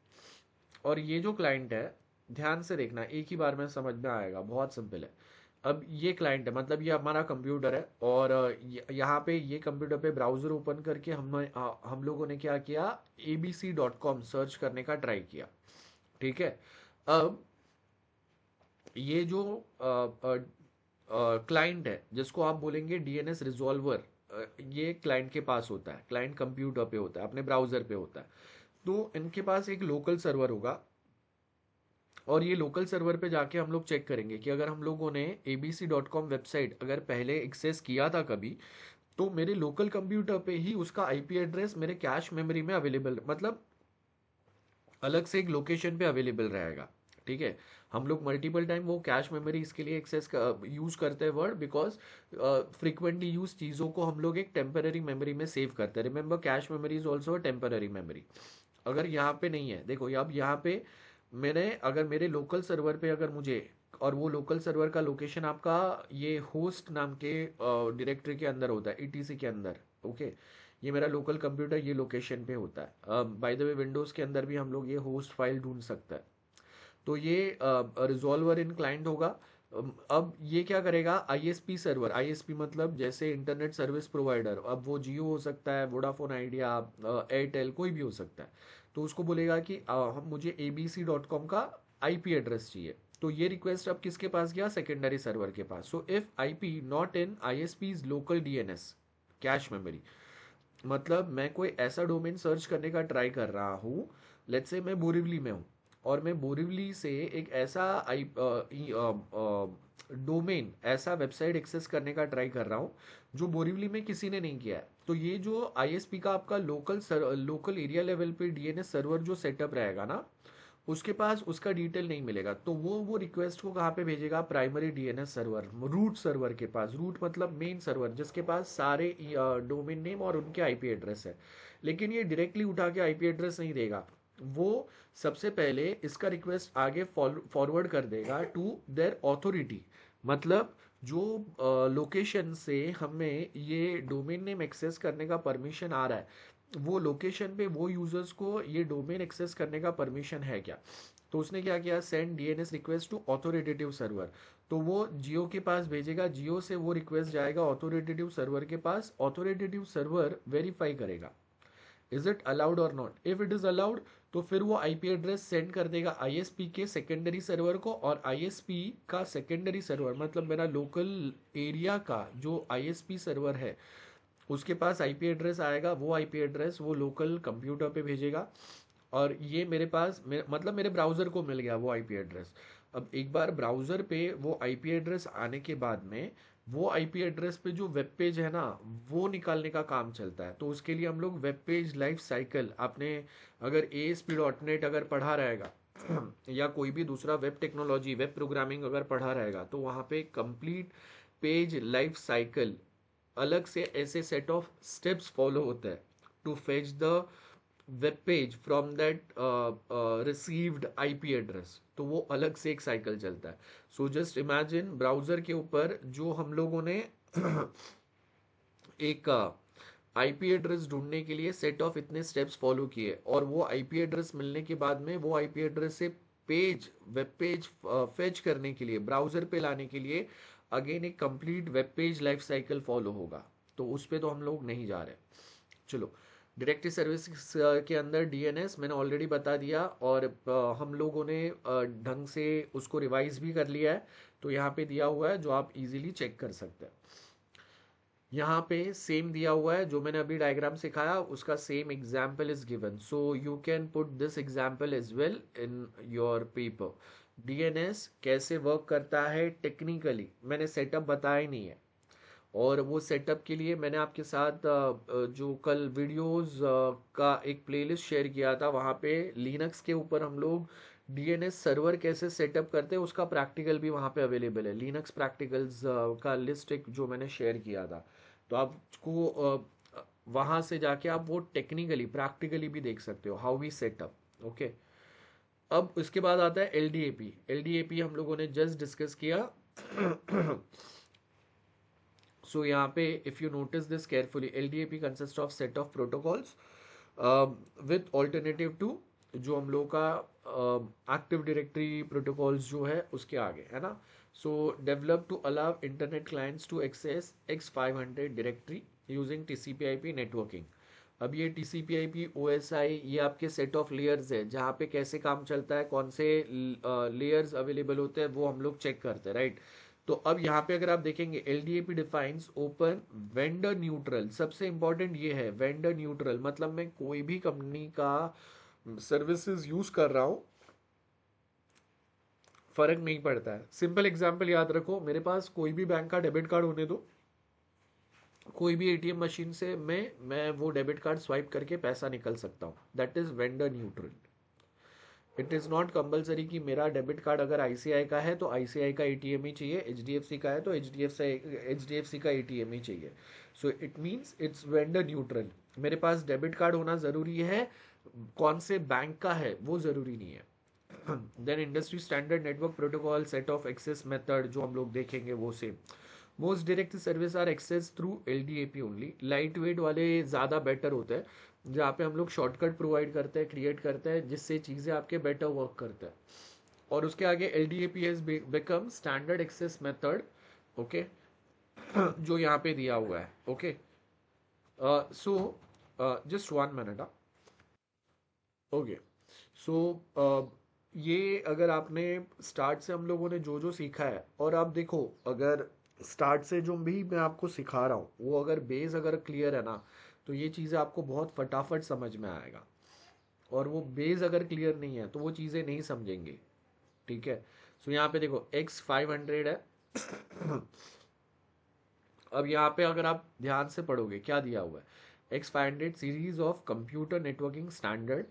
और ये जो क्लाइंट है, ध्यान से देखना, एक ही बार में समझ में आएगा, बहुत सिंपल है। अब ये क्लाइंट है, मतलब ये हमारा कंप्यूटर है, और यहाँ पे ये कंप्यूटर पे ब्राउजर ओपन करके हम लोगों ने क्या किया, abc.com सर्च करने का ट्राई किया, ठीक है। अब ये जो क्लाइंट है जिसको आप बोलेंगे डीएनएस रिजॉल्वर, ये क्लाइंट के पास होता है, क्लाइंट कंप्यूटर पे होता है, अपने ब्राउजर पे होता है। तो इनके पास एक लोकल सर्वर होगा, और ये लोकल सर्वर पे जाके हम लोग चेक करेंगे कि अगर हम लोगों ने abc.com वेबसाइट अगर पहले एक्सेस किया था कभी, तो मेरे लोकल कंप्यूटर पे ही उसका आईपी एड्रेस मेरे कैश मेमोरी में अवेलेबल, मतलब अलग से एक लोकेशन पे अवेलेबल रहेगा, ठीक है। हम लोग मल्टीपल टाइम वो कैश मेमोरी इसके लिए एक्सेस यूज करते हैं वर्ड, बिकॉज फ्रिक्वेंटली यूज चीज़ों को हम लोग एक टेम्पररी मेमोरी में सेव करते हैं। Remember, cache memory is also a temporary memory. अगर यहाँ पे नहीं है, देखो अब यहाँ पे मैंने अगर मेरे लोकल सर्वर पे अगर मुझे, और वो लोकल सर्वर का लोकेशन आपका ये होस्ट नाम के डायरेक्टरी के अंदर होता है, ईटीसी के अंदर, ओके। ये मेरा लोकल कंप्यूटर ये लोकेशन पे होता है। बाय द वे विंडोज़ के अंदर भी हम लोग ये होस्ट फाइल ढूंढ सकते हैं। तो ये रिजॉल्वर इन क्लाइंट होगा। अब ये क्या करेगा, आईएसपी सर्वर, आईएसपी मतलब जैसे इंटरनेट सर्विस प्रोवाइडर, अब वो जियो हो सकता है, वोडाफोन आइडिया, एयरटेल, कोई भी हो सकता है। तो उसको बोलेगा कि हम मुझे abc.com का आईपी एड्रेस चाहिए। तो ये रिक्वेस्ट अब किसके पास गया, सेकेंडरी सर्वर के पास। So if IP not in ISPs local DNS cache memory, मतलब मैं कोई ऐसा डोमेन सर्च करने का ट्राई कर रहा हूँ, लेट्स से मैं बोरिवली में हूँ, और मैं बोरिवली से एक ऐसा आई डोमेन, ऐसा वेबसाइट एक्सेस करने का ट्राई कर रहा हूँ जो बोरिवली में किसी ने नहीं किया है, तो ये जो आईएसपी का आपका लोकल एरिया लेवल पे डीएनएस सर्वर जो सेटअप रहेगा ना, उसके पास उसका डिटेल नहीं मिलेगा, तो वो रिक्वेस्ट को कहाँ पे भेजेगा, primary DNS server, root server के पास। रूट मतलब मेन सर्वर, जिसके पास सारे डोमेन नेम और उनके आईपी एड्रेस है। लेकिन ये डायरेक्टली उठा के आईपी एड्रेस नहीं देगा, वो सबसे पहले इसका रिक्वेस्ट आगे फॉरवर्ड कर देगा टू देयर ऑथोरिटी। मतलब जो लोकेशन से हमें ये डोमेन नेम एक्सेस करने का परमिशन आ रहा है, वो लोकेशन पे वो यूजर्स को ये डोमेन एक्सेस करने का परमिशन है क्या। तो उसने क्या किया, send DNS request to authoritative server. तो वो जियो के पास भेजेगा, जियो से वो रिक्वेस्ट जाएगा ऑथोरिटेटिव सर्वर के पास, ऑथोरिटेटिव सर्वर वेरीफाई करेगा इज इट अलाउड और not. If it is allowed तो फिर वो आईपी एड्रेस सेंड कर देगा आईएसपी के सेकेंडरी सर्वर को, और आईएसपी का सेकेंडरी सर्वर मतलब मेरा लोकल एरिया का जो आईएसपी सर्वर है उसके पास आईपी एड्रेस आएगा। वो आईपी एड्रेस वो लोकल कंप्यूटर पे भेजेगा, और ये मेरे पास मतलब मेरे ब्राउज़र को मिल गया वो आईपी एड्रेस। अब एक बार ब्राउज़र पे वो आईपी एड्रेस आने के बाद में वो आईपी एड्रेस पे जो वेब पेज है ना, वो निकालने का काम चलता है। तो उसके लिए हम लोग वेब पेज लाइफ साइकिल, आपने अगर ASP.NET अगर पढ़ा रहेगा या कोई भी दूसरा वेब टेक्नोलॉजी, वेब प्रोग्रामिंग अगर पढ़ा रहेगा, तो वहाँ पे कंप्लीट पेज लाइफ साइकिल अलग से ऐसे सेट ऑफ स्टेप्स फॉलो होते हैं to fetch the web page from that received IP address. तो वो अलग से एक साइकिल चलता है। सो जस्ट इमेजिन ब्राउजर के ऊपर जो हम लोगों ने एक आईपी एड्रेस ढूंढने के लिए सेट ऑफ इतने स्टेप्स फॉलो किए, और वो आईपी एड्रेस मिलने के बाद में वो आईपी एड्रेस से पेज, वेब पेज फेच करने के लिए, ब्राउजर पे लाने के लिए अगेन एक complete web page life cycle follow होगा। तो उस पे तो हम लोग नहीं जा रहे। चलो, डायरेक्टरी सर्विस के अंदर डीएनएस मैंने ऑलरेडी बता दिया, और हम लोगों ने ढंग से उसको रिवाइज भी कर लिया है। तो यहाँ पे दिया हुआ है जो आप इजीली चेक कर सकते हैं। यहाँ पे सेम दिया हुआ है जो मैंने अभी डायग्राम सिखाया, उसका same example is given, so you can put this example as well in your paper. DNS कैसे वर्क करता है टेक्निकली मैंने सेटअप बताया ही नहीं है, और वो सेटअप के लिए मैंने आपके साथ जो कल वीडियोस का एक प्लेलिस्ट शेयर किया था, वहाँ पे लिनक्स के ऊपर हम लोग डीएनएस सर्वर कैसे सेटअप करते हैं उसका प्रैक्टिकल भी वहाँ पे अवेलेबल है। लिनक्स प्रैक्टिकल्स का लिस्ट एक जो मैंने शेयर किया था, तो आपको वहाँ से जाके आप वो टेक्निकली प्रैक्टिकली भी देख सकते हो हाउ वी सेटअप। ओके, अब इसके बाद आता है एलडीएपी। एलडीएपी हम लोगों ने जस्ट डिस्कस किया। So यहाँ पे if you notice this carefully, LDAP consists of set of protocols with alternative to जो हम लोग का एक्टिव डायरेक्टरी प्रोटोकॉल्स जो है उसके आगे है ना। So develop to allow internet clients to access X500 directory using TCP/IP networking. अब ये TCP/IP OSI ये आपके सेट ऑफ लेयर्स है, जहाँ पे कैसे काम चलता है, कौन से लेयर्स अवेलेबल होते हैं वो हम लोग चेक करते हैं, राइट। तो अब यहाँ पे अगर आप देखेंगे LDAP defines open vendor neutral. सबसे इंपॉर्टेंट ये है वेंडर न्यूट्रल, मतलब मैं कोई भी कंपनी का सर्विसेज यूज कर रहा हूँ फर्क नहीं पड़ता है। सिंपल एग्जांपल याद रखो, मेरे पास कोई भी बैंक का डेबिट कार्ड होने दो, कोई भी एटीएम मशीन से मैं वो डेबिट कार्ड स्वाइप करके पैसा निकल सकता हूँ, that is vendor neutral. It is not compulsory कि मेरा डेबिट कार्ड अगर आईसीआई का है तो आईसीआई का एटीएम ही चाहिए, एचडीएफसी का है तो एचडीएफसी का एटीएम ही चाहिए। So it means it's vendor neutral. मेरे पास डेबिट कार्ड होना ज़रूरी है, कौन से बैंक का है वो ज़रूरी नहीं है। Then industry standard network protocol set of access method जो हम लोग देखेंगे वो same. Most direct service are access through LDAP only. Lightweight वाले ज़्यादा बेटर होते हैं, जहाँ पे हम लोग शॉर्टकट प्रोवाइड करते हैं, क्रिएट करते हैं, जिससे चीज़ें आपके बेटर वर्क करते हैं। और उसके आगे LDAP has become standard access method, okay, जो यहाँ पे दिया हुआ है। Okay, so just 1 minute. Okay, so ये अगर आपने स्टार्ट से हम लोगों ने जो जो सीखा है, और आप देखो अगर स्टार्ट से जो भी मैं आपको सिखा रहा हूँ वो अगर बेस अगर क्लियर है ना, तो ये चीज़ें आपको बहुत फटाफट समझ में आएगा। और वो बेस अगर क्लियर नहीं है तो वो चीज़ें नहीं समझेंगे, ठीक है। सो यहाँ पे देखो X500 है। अब यहाँ पे अगर आप ध्यान से पढ़ोगे क्या दिया हुआ है, X500 series of computer networking standard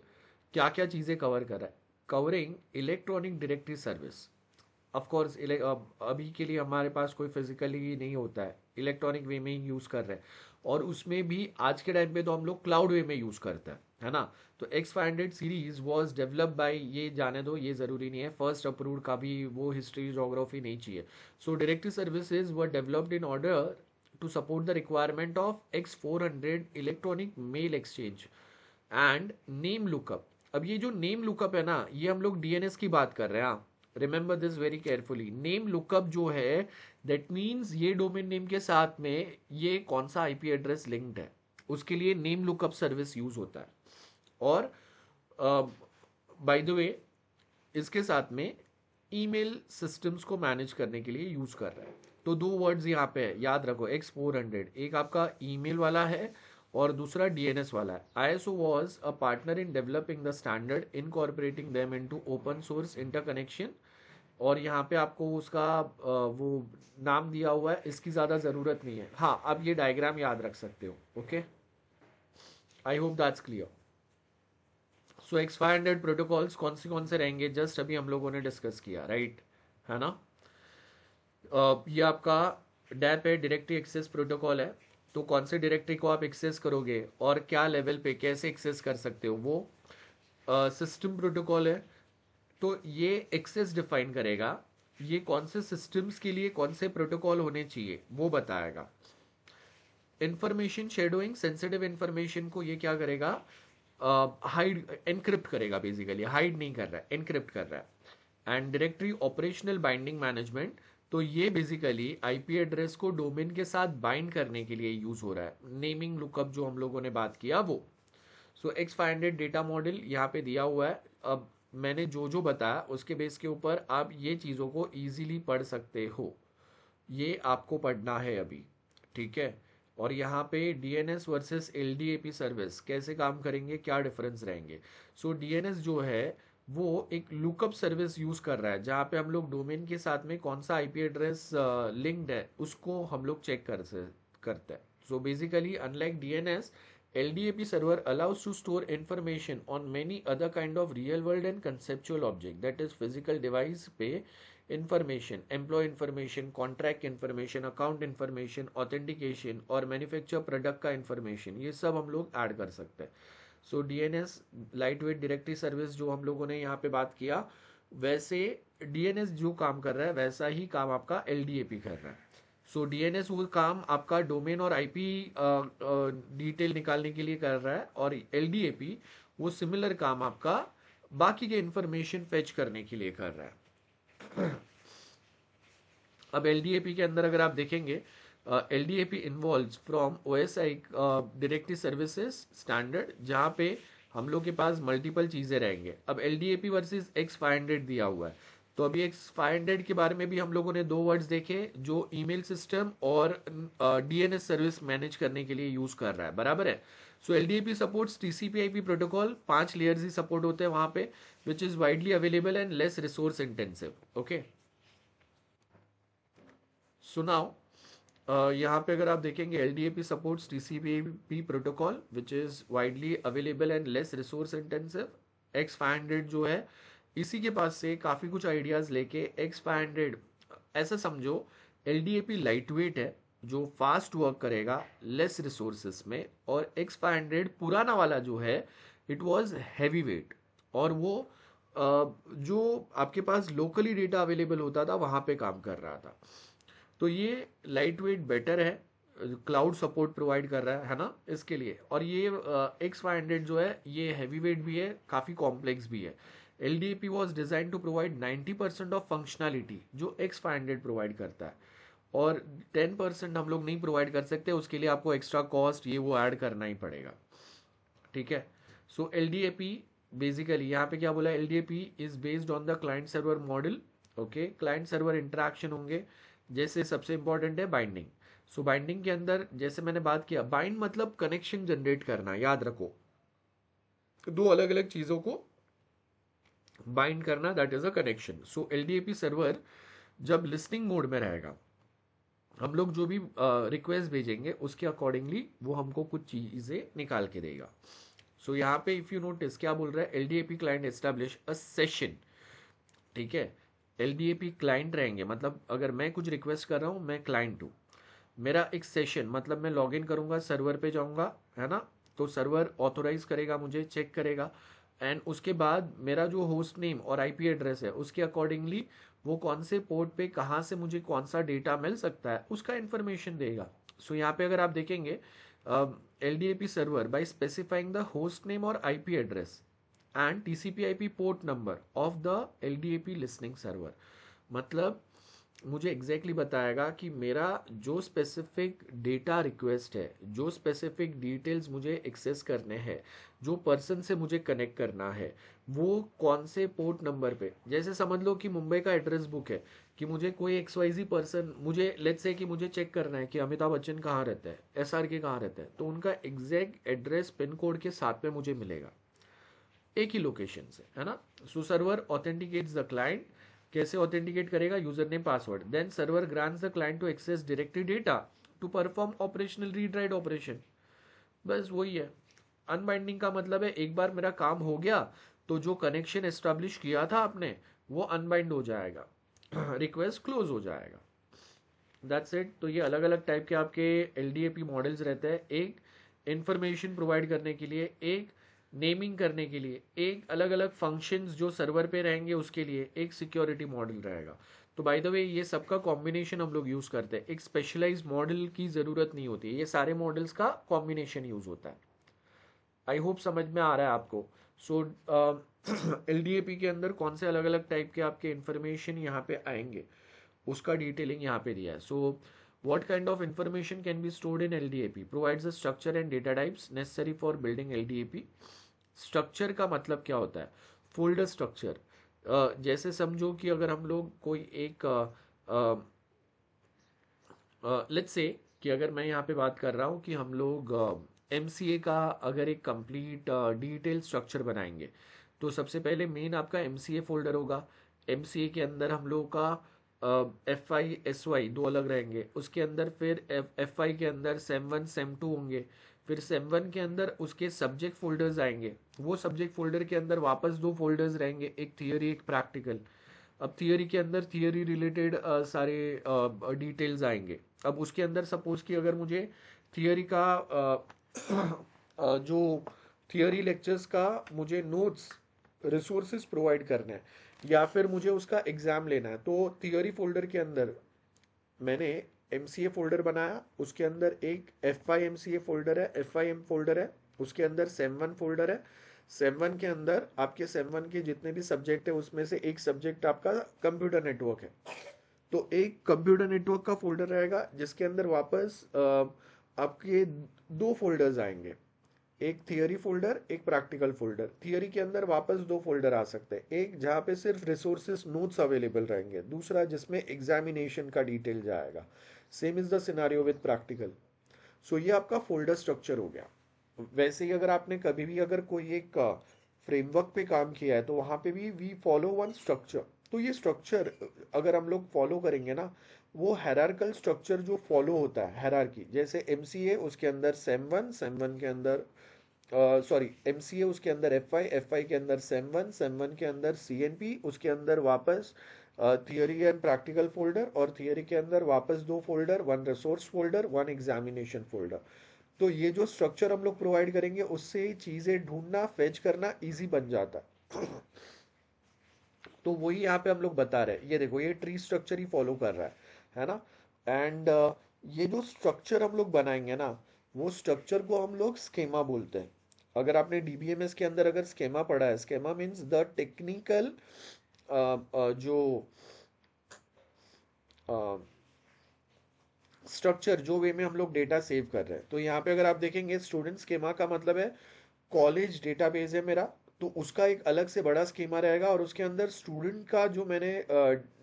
क्या क्या चीज़ें कवर कर रहा है। Covering electronic directory service. Of course अभी के लिए हमारे पास कोई फिजिकली नहीं होता है, इलेक्ट्रॉनिक वे में ही यूज़ कर रहे हैं, और उसमें भी आज के टाइम पे तो हम लोग क्लाउड वे में यूज़ करते हैं, है ना। तो X500 series was developed by, ये जाने दो, ये ज़रूरी नहीं है, फर्स्ट अप्रूव्ड का भी वो हिस्ट्री जोग्राफी नहीं चाहिए। So directory services were developed in order to support the requirement of X400 electronic mail exchange and name lookup. अब ये जो नेम लुकअप है ना, ये हम लोग डीएनएस की बात कर रहे हैं। Remember this very carefully. Name lookup जो है, दैट मीन्स ये डोमेन नेम के साथ में ये कौन सा आईपी एड्रेस लिंक्ड है, उसके लिए नेम लुकअप सर्विस यूज होता है। और बाय द वे इसके साथ में ईमेल सिस्टम्स को मैनेज करने के लिए यूज कर रहा है। तो दो वर्ड्स यहाँ पे है, याद रखो, X400 एक आपका ईमेल वाला है और दूसरा डीएनएस वाला है। ISO was a partner in developing the standard, incorporating them into open source interconnection। और यहाँ पे आपको उसका वो नाम दिया हुआ है, इसकी ज़्यादा ज़रूरत नहीं है। हाँ, आप ये डायग्राम याद रख सकते हो। Okay, I hope that's clear. So X500 protocols कौन से रहेंगे, जस्ट अभी हम लोगों ने डिस्कस किया, राइट, है ना। ये आपका डैप है, डायरेक्टरी एक्सेस प्रोटोकॉल है। तो कौन से डायरेक्टरी को आप एक्सेस करोगे और क्या लेवल पे कैसे एक्सेस कर सकते हो, वो सिस्टम प्रोटोकॉल है। तो ये एक्सेस डिफाइन करेगा, ये कौन से सिस्टम्स के लिए कौन से प्रोटोकॉल होने चाहिए वो बताएगा। इंफॉर्मेशन शेडोइंग, सेंसिटिव इंफॉर्मेशन को ये क्या करेगा, हाइड, एनक्रिप्ट करेगा। बेसिकली हाइड नहीं कर रहा है, एनक्रिप्ट कर रहा है। And directory operational binding management, तो ये बेसिकली आईपी एड्रेस को डोमेन के साथ बाइंड करने के लिए यूज हो रहा है। नेमिंग लुकअप जो हम लोगों ने बात किया वो। सो X500 डेटा मॉडल यहाँ पे दिया हुआ है। अब मैंने जो जो बताया उसके बेस के ऊपर आप ये चीज़ों को इजीली पढ़ सकते हो, ये आपको पढ़ना है अभी, ठीक है। और यहाँ पे डीएनएस वर्सेस एलडीएपी सर्विस कैसे काम करेंगे, क्या डिफरेंस रहेंगे। सो डीएनएस जो है वो एक लुकअप सर्विस यूज कर रहा है, जहाँ पे हम लोग डोमेन के साथ में कौन सा आईपी एड्रेस लिंक्ड है उसको हम लोग चेक करते हैं। So basically unlike DNS, LDAP server allows to store information on many other kind of real world and conceptual object, that is physical device पे information, employee information, contract information, account information, authentication और manufacture product का information, ये सब हम लोग add कर सकते हैं। So DNS light wait directory service जो हम लोगों ने यहाँ पे बात किया, वैसे डीएनएस जो काम कर रहा है वैसा ही काम आपका LDAP कर रहा है। सो डीएनएस वो काम आपका डोमेन और आईपी डिटेल निकालने के लिए कर रहा है, और एलडीएपी वो सिमिलर काम आपका बाकी के इंफॉर्मेशन फेच करने के लिए कर रहा है। अब एलडीएपी के अंदर अगर आप देखेंगे, LDAP involves from OSI directory services standard, जहाँ पे हम लोग के पास मल्टीपल चीज़ें रहेंगे। अब LDAP वर्सेस X500 दिया हुआ है, तो अभी X500 के बारे में भी हम लोगों ने दो वर्ड्स देखे, जो ईमेल सिस्टम और डीएनएस सर्विस मैनेज करने के लिए यूज कर रहा है, बराबर है। So LDAP supports TCP/IP protocol, 5 layers ही सपोर्ट होते हैं वहां पे, which is widely available and less resource intensive. Okay, so now यहाँ पे अगर आप देखेंगे, LDAP supports TCP/IP protocol which is widely available and less resource intensive. X500 जो है इसी के पास से काफ़ी कुछ आइडियाज़ लेके X500, ऐसा समझो LDAP लाइट वेट है जो फास्ट वर्क करेगा लेस रिसोर्सेस में, और X500 पुराना वाला जो है इट वाज हैवी वेट, और वो जो आपके पास लोकली डेटा अवेलेबल होता था वहाँ पे काम कर रहा था। तो ये लाइट वेट बेटर है, क्लाउड सपोर्ट प्रोवाइड कर रहा है ना इसके लिए। और ये X500 जो है ये हैवी वेट भी है, काफ़ी कॉम्प्लेक्स भी है। LDAP was designed to provide 90% of functionality जो X500 प्रोवाइड करता है, और 10% हम लोग नहीं प्रोवाइड कर सकते, उसके लिए आपको एक्स्ट्रा कॉस्ट ये वो ऐड करना ही पड़ेगा, ठीक है। सो LDAP बेसिकली यहाँ पे क्या बोला, LDAP is based on the client server model. Okay, client server interaction होंगे, जैसे सबसे इंपॉर्टेंट है बाइंडिंग। सो बाइंडिंग के अंदर जैसे मैंने बात किया, बाइंड मतलब कनेक्शन जनरेट करना, याद रखो, दो अलग अलग चीज़ों को बाइंड करना, that is a connection. So LDAP server जब लिस्टिंग मोड में रहेगा, हम लोग जो भी रिक्वेस्ट भेजेंगे उसके अकॉर्डिंगली वो हमको कुछ चीज़ें निकाल के देगा। सो यहाँ पे इफ यू नोटिस क्या बोल रहा है, एलडीएपी क्लाइंट एस्टैब्लिश अ सेशन, ठीक है। एलडीएपी क्लाइंट रहेंगे, मतलब अगर मैं कुछ रिक्वेस्ट कर रहा हूँ, मैं क्लाइंट हूँ, मेरा एक सेशन, मतलब मैं लॉग इन करूंगा, सर्वर पे जाऊंगा, है ना, तो सर्वर ऑथोराइज करेगा, मुझे चेक करेगा, एंड उसके बाद मेरा जो होस्ट नेम और आईपी एड्रेस है उसके अकॉर्डिंगली वो कौन से पोर्ट पे कहाँ से मुझे कौन सा डेटा मिल सकता है उसका इंफॉर्मेशन देगा। सो यहाँ पे अगर आप देखेंगे, LDAP server by specifying the host name और IP address and TCP IP port number of the LDAP listening server, मतलब मुझे एग्जैक्टली बताएगा कि मेरा जो स्पेसिफिक डेटा रिक्वेस्ट है, जो स्पेसिफिक डिटेल्स मुझे एक्सेस करने हैं, जो पर्सन से मुझे कनेक्ट करना है, वो कौन से पोर्ट नंबर पे, जैसे समझ लो कि मुंबई का एड्रेस बुक है, कि मुझे कोई XYZ पर्सन, मुझे लेट्स से कि मुझे चेक करना है कि अमिताभ बच्चन कहाँ रहते हैं, SRK कहाँ रहते हैं, तो उनका एग्जैक्ट एड्रेस पिन कोड के साथ में मुझे मिलेगा एक ही लोकेशन से, है ना। So server authenticates the client, कैसे ऑथेंटिकेट करेगा, user name password, then server grants the client to access directly data to perform operational read write operation. बस वही है। अनबाइंडिंग का मतलब है एक बार मेरा काम हो गया तो जो कनेक्शन एस्टेब्लिश किया था आपने वो अनबाइंड हो जाएगा, रिक्वेस्ट क्लोज हो जाएगा, दैट्स इट। तो ये अलग अलग टाइप के आपके एलडीएपी मॉडल्स रहते हैं, एक इंफॉर्मेशन प्रोवाइड करने के लिए, एक नेमिंग करने के लिए, एक अलग अलग फंक्शंस जो सर्वर पे रहेंगे उसके लिए, एक सिक्योरिटी मॉडल रहेगा। तो बाय द वे ये सबका कॉम्बिनेशन हम लोग यूज करते हैं, एक स्पेशलाइज्ड मॉडल की जरूरत नहीं होती है, ये सारे मॉडल्स का कॉम्बिनेशन यूज होता है। आई होप समझ में आ रहा है आपको। सो एलडीएपी के अंदर कौन से अलग अलग टाइप के आपके इंफॉर्मेशन यहाँ पे आएंगे उसका डिटेलिंग यहाँ पे दिया है। सो what kind of information can be stored in LDAP, provides the structure and data types necessary for building LDAP। Structure का मतलब क्या होता है, फोल्डर स्ट्रक्चर, जैसे समझो कि अगर हम लोग कोई एक लेट्स से कि अगर मैं यहाँ पे बात कर रहा हूँ कि हम लोग MCA का अगर एक कंप्लीट डिटेल स्ट्रक्चर बनाएंगे, तो सबसे पहले मेन आपका MCA फोल्डर होगा। MCA के अंदर हम लोगों का FI SY दो अलग रहेंगे, उसके अंदर फिर FI के अंदर SEM1 SEM2 होंगे, फिर SEM1 के अंदर उसके सब्जेक्ट फोल्डर्स आएंगे, वो सब्जेक्ट फोल्डर के अंदर वापस दो फोल्डर्स रहेंगे, एक थियोरी एक प्रैक्टिकल। अब थियोरी के अंदर थियोरी रिलेटेड सारे डिटेल्स आएंगे। अब उसके अंदर सपोज कि अगर मुझे थियोरी का जो थियोरी लेक्चर्स का मुझे नोट्स रिसोर्सेज प्रोवाइड करना है या फिर मुझे उसका एग्जाम लेना है, तो थियोरी फोल्डर के अंदर मैंने MCA फोल्डर बनाया, उसके अंदर एक FI MCA फोल्डर है, FIM फोल्डर है, उसके अंदर SEM1 फोल्डर है। SEM1 के अंदर आपके SEM1 के जितने भी सब्जेक्ट है उसमें से एक सब्जेक्ट आपका कंप्यूटर नेटवर्क है, तो एक कंप्यूटर नेटवर्क का फोल्डर रहेगा जिसके अंदर वापस आपके दो फोल्डर्स आएंगे, एक थियोरी फोल्डर एक प्रैक्टिकल फोल्डर। थियोरी के अंदर वापस दो फोल्डर आ सकते हैं, एक जहाँ पे सिर्फ रिसोर्सेस नोट्स अवेलेबल रहेंगे, दूसरा जिसमें एग्जामिनेशन का डिटेल जाएगा। Same is the scenario with practical. So ये आपका फोल्डर स्ट्रक्चर हो गया। वैसे ही अगर आपने कभी भी अगर कोई एक फ्रेमवर्क पे काम किया है तो वहाँ पे भी वी फॉलो वन स्ट्रक्चर। तो ये स्ट्रक्चर अगर हम लोग फॉलो करेंगे ना, वो हायरार्कल स्ट्रक्चर जो फॉलो होता है हायरार्की, जैसे MCA उसके अंदर SEM1 के अंदर सॉरी MCA उसके अंदर FI के अंदर SEM1 के अंदर CNP, उसके अंदर वापस थियोरी एंड प्रैक्टिकल फोल्डर, और थियोरी के अंदर वापस दो folder, one resource folder one examination folder. तो ये जो स्ट्रक्चर हम लोग प्रोवाइड करेंगे उससे चीज़ें ढूंढना फेच करना इजी बन जाता है। तो वही यहाँ पे हम लोग बता रहे हैं, ये देखो ये ट्री स्ट्रक्चर ही फॉलो कर रहा है ना। एंड ये जो स्ट्रक्चर हम लोग बनाएंगे ना, वो स्ट्रक्चर को हम लोग स्केमा बोलते हैं। अगर आपने DBMS के अंदर अगर स्केमा पढ़ा है, स्केमा मीन्स द टेक्निकल जो स्ट्रक्चर जो वे में हम लोग डेटा सेव कर रहे हैं। तो यहाँ पे अगर आप देखेंगे स्टूडेंट स्कीमा का मतलब है कॉलेज डेटाबेस है मेरा, तो उसका एक अलग से बड़ा स्कीमा रहेगा और उसके अंदर स्टूडेंट का जो मैंने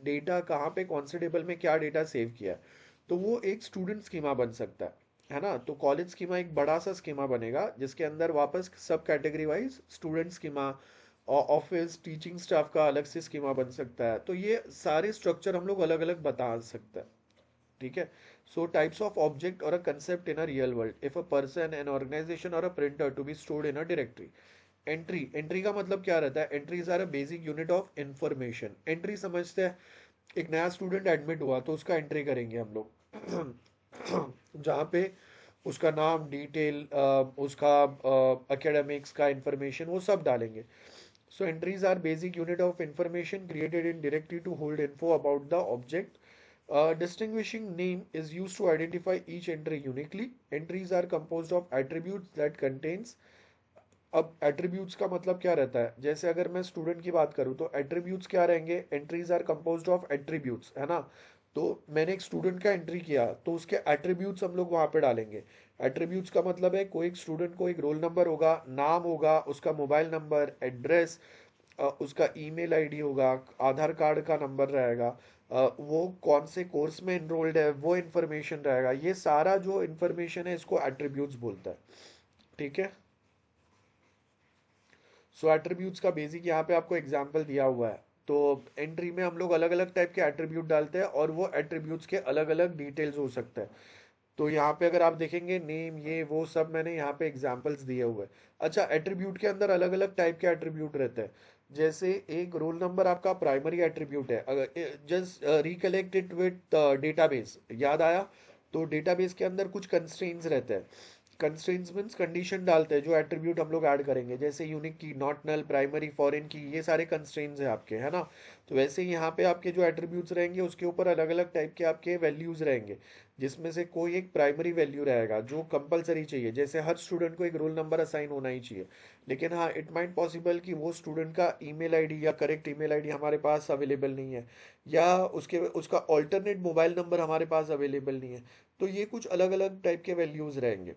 डेटा कहाँ पे कौन से टेबल में क्या डेटा सेव किया है, तो वो एक स्टूडेंट स्कीमा बन सकता है ना। तो कॉलेज स्कीमा एक बड़ा सा स्कीमा बनेगा जिसके अंदर वापस सब category wise student schema, office teaching staff का अलग से स्कीमा बन सकता है। तो ये सारे स्ट्रक्चर हम लोग अलग अलग बता सकते हैं। ठीक है. So types of object or a concept in a real world. If a person, an organization or a printer to be stored in a directory. Entry का मतलब क्या रहता है? Entries are a basic unit of information. Entry समझते हैं, एक नया student admit हुआ तो उसका एंट्री करेंगे हम लोग. जहाँ पे उसका नाम, डिटेल, उसका एकेडमिक्स का इंफॉर्मेशन वो सब डालेंगे. So entries are basic unit of information created in directory to hold info about the object. Distinguishing name is used to identify each entry uniquely. Entries are composed of attributes that contains. अब attributes का मतलब क्या रहता है? जैसे अगर मैं student की बात करूँ तो एट्रीब्यूट्स क्या रहेंगे? Entries are composed of attributes, है ना. तो मैंने एक स्टूडेंट का एंट्री किया तो उसके एट्रीब्यूट्स हम लोग वहाँ पे डालेंगे. एट्रीब्यूट्स का मतलब है कोई एक स्टूडेंट को एक रोल नंबर होगा, नाम होगा, उसका मोबाइल नंबर, एड्रेस, उसका ईमेल आईडी होगा, आधार कार्ड का नंबर रहेगा, वो कौन से कोर्स में इनरोल्ड है वो इन्फॉर्मेशन रहेगा. ये सारा जो इन्फॉर्मेशन है इसको एट्रीब्यूट्स बोलता है. ठीक है. सो एट्रीब्यूट्स का बेसिक यहाँ पे आपको एग्जाम्पल दिया हुआ है. तो एंट्री में हम लोग अलग अलग टाइप के एट्रीब्यूट डालते हैं और वो एट्रीब्यूट्स के अलग अलग डिटेल्स हो सकते हैं. तो यहाँ पे अगर आप देखेंगे नेम, ये वो सब मैंने यहाँ पे एग्जांपल्स दिए हुए हैं. अच्छा, एट्रीब्यूट के अंदर अलग अलग टाइप के एट्रीब्यूट रहते हैं. जैसे एक रोल नंबर आपका प्राइमरी एट्रीब्यूट है. अगर just recollect it with database, याद आया? तो डेटाबेस के अंदर कुछ कंस्ट्रेंट्स रहते हैं. कंस्ट्रेंट्स मीन्स कंडीशन डालते हैं जो एट्रीब्यूट हम लोग ऐड करेंगे. जैसे यूनिक की, नॉट नल, प्राइमरी, फॉरेन की, ये सारे कंस्ट्रेंट्स हैं आपके, है ना. तो वैसे ही यहाँ पे आपके जो एट्रीब्यूट्स रहेंगे उसके ऊपर अलग अलग टाइप के आपके वैल्यूज रहेंगे, जिसमें से कोई एक प्राइमरी वैल्यू रहेगा जो कंपलसरी चाहिए. जैसे हर स्टूडेंट को एक रोल नंबर असाइन होना ही चाहिए. लेकिन हाँ, इट माइट पॉसिबल कि वो स्टूडेंट का ईमेल आईडी या करेक्ट ईमेल आईडी हमारे पास अवेलेबल नहीं है, या उसका ऑल्टरनेट मोबाइल नंबर हमारे पास अवेलेबल नहीं है. तो ये कुछ अलग अलग टाइप के वैल्यूज रहेंगे.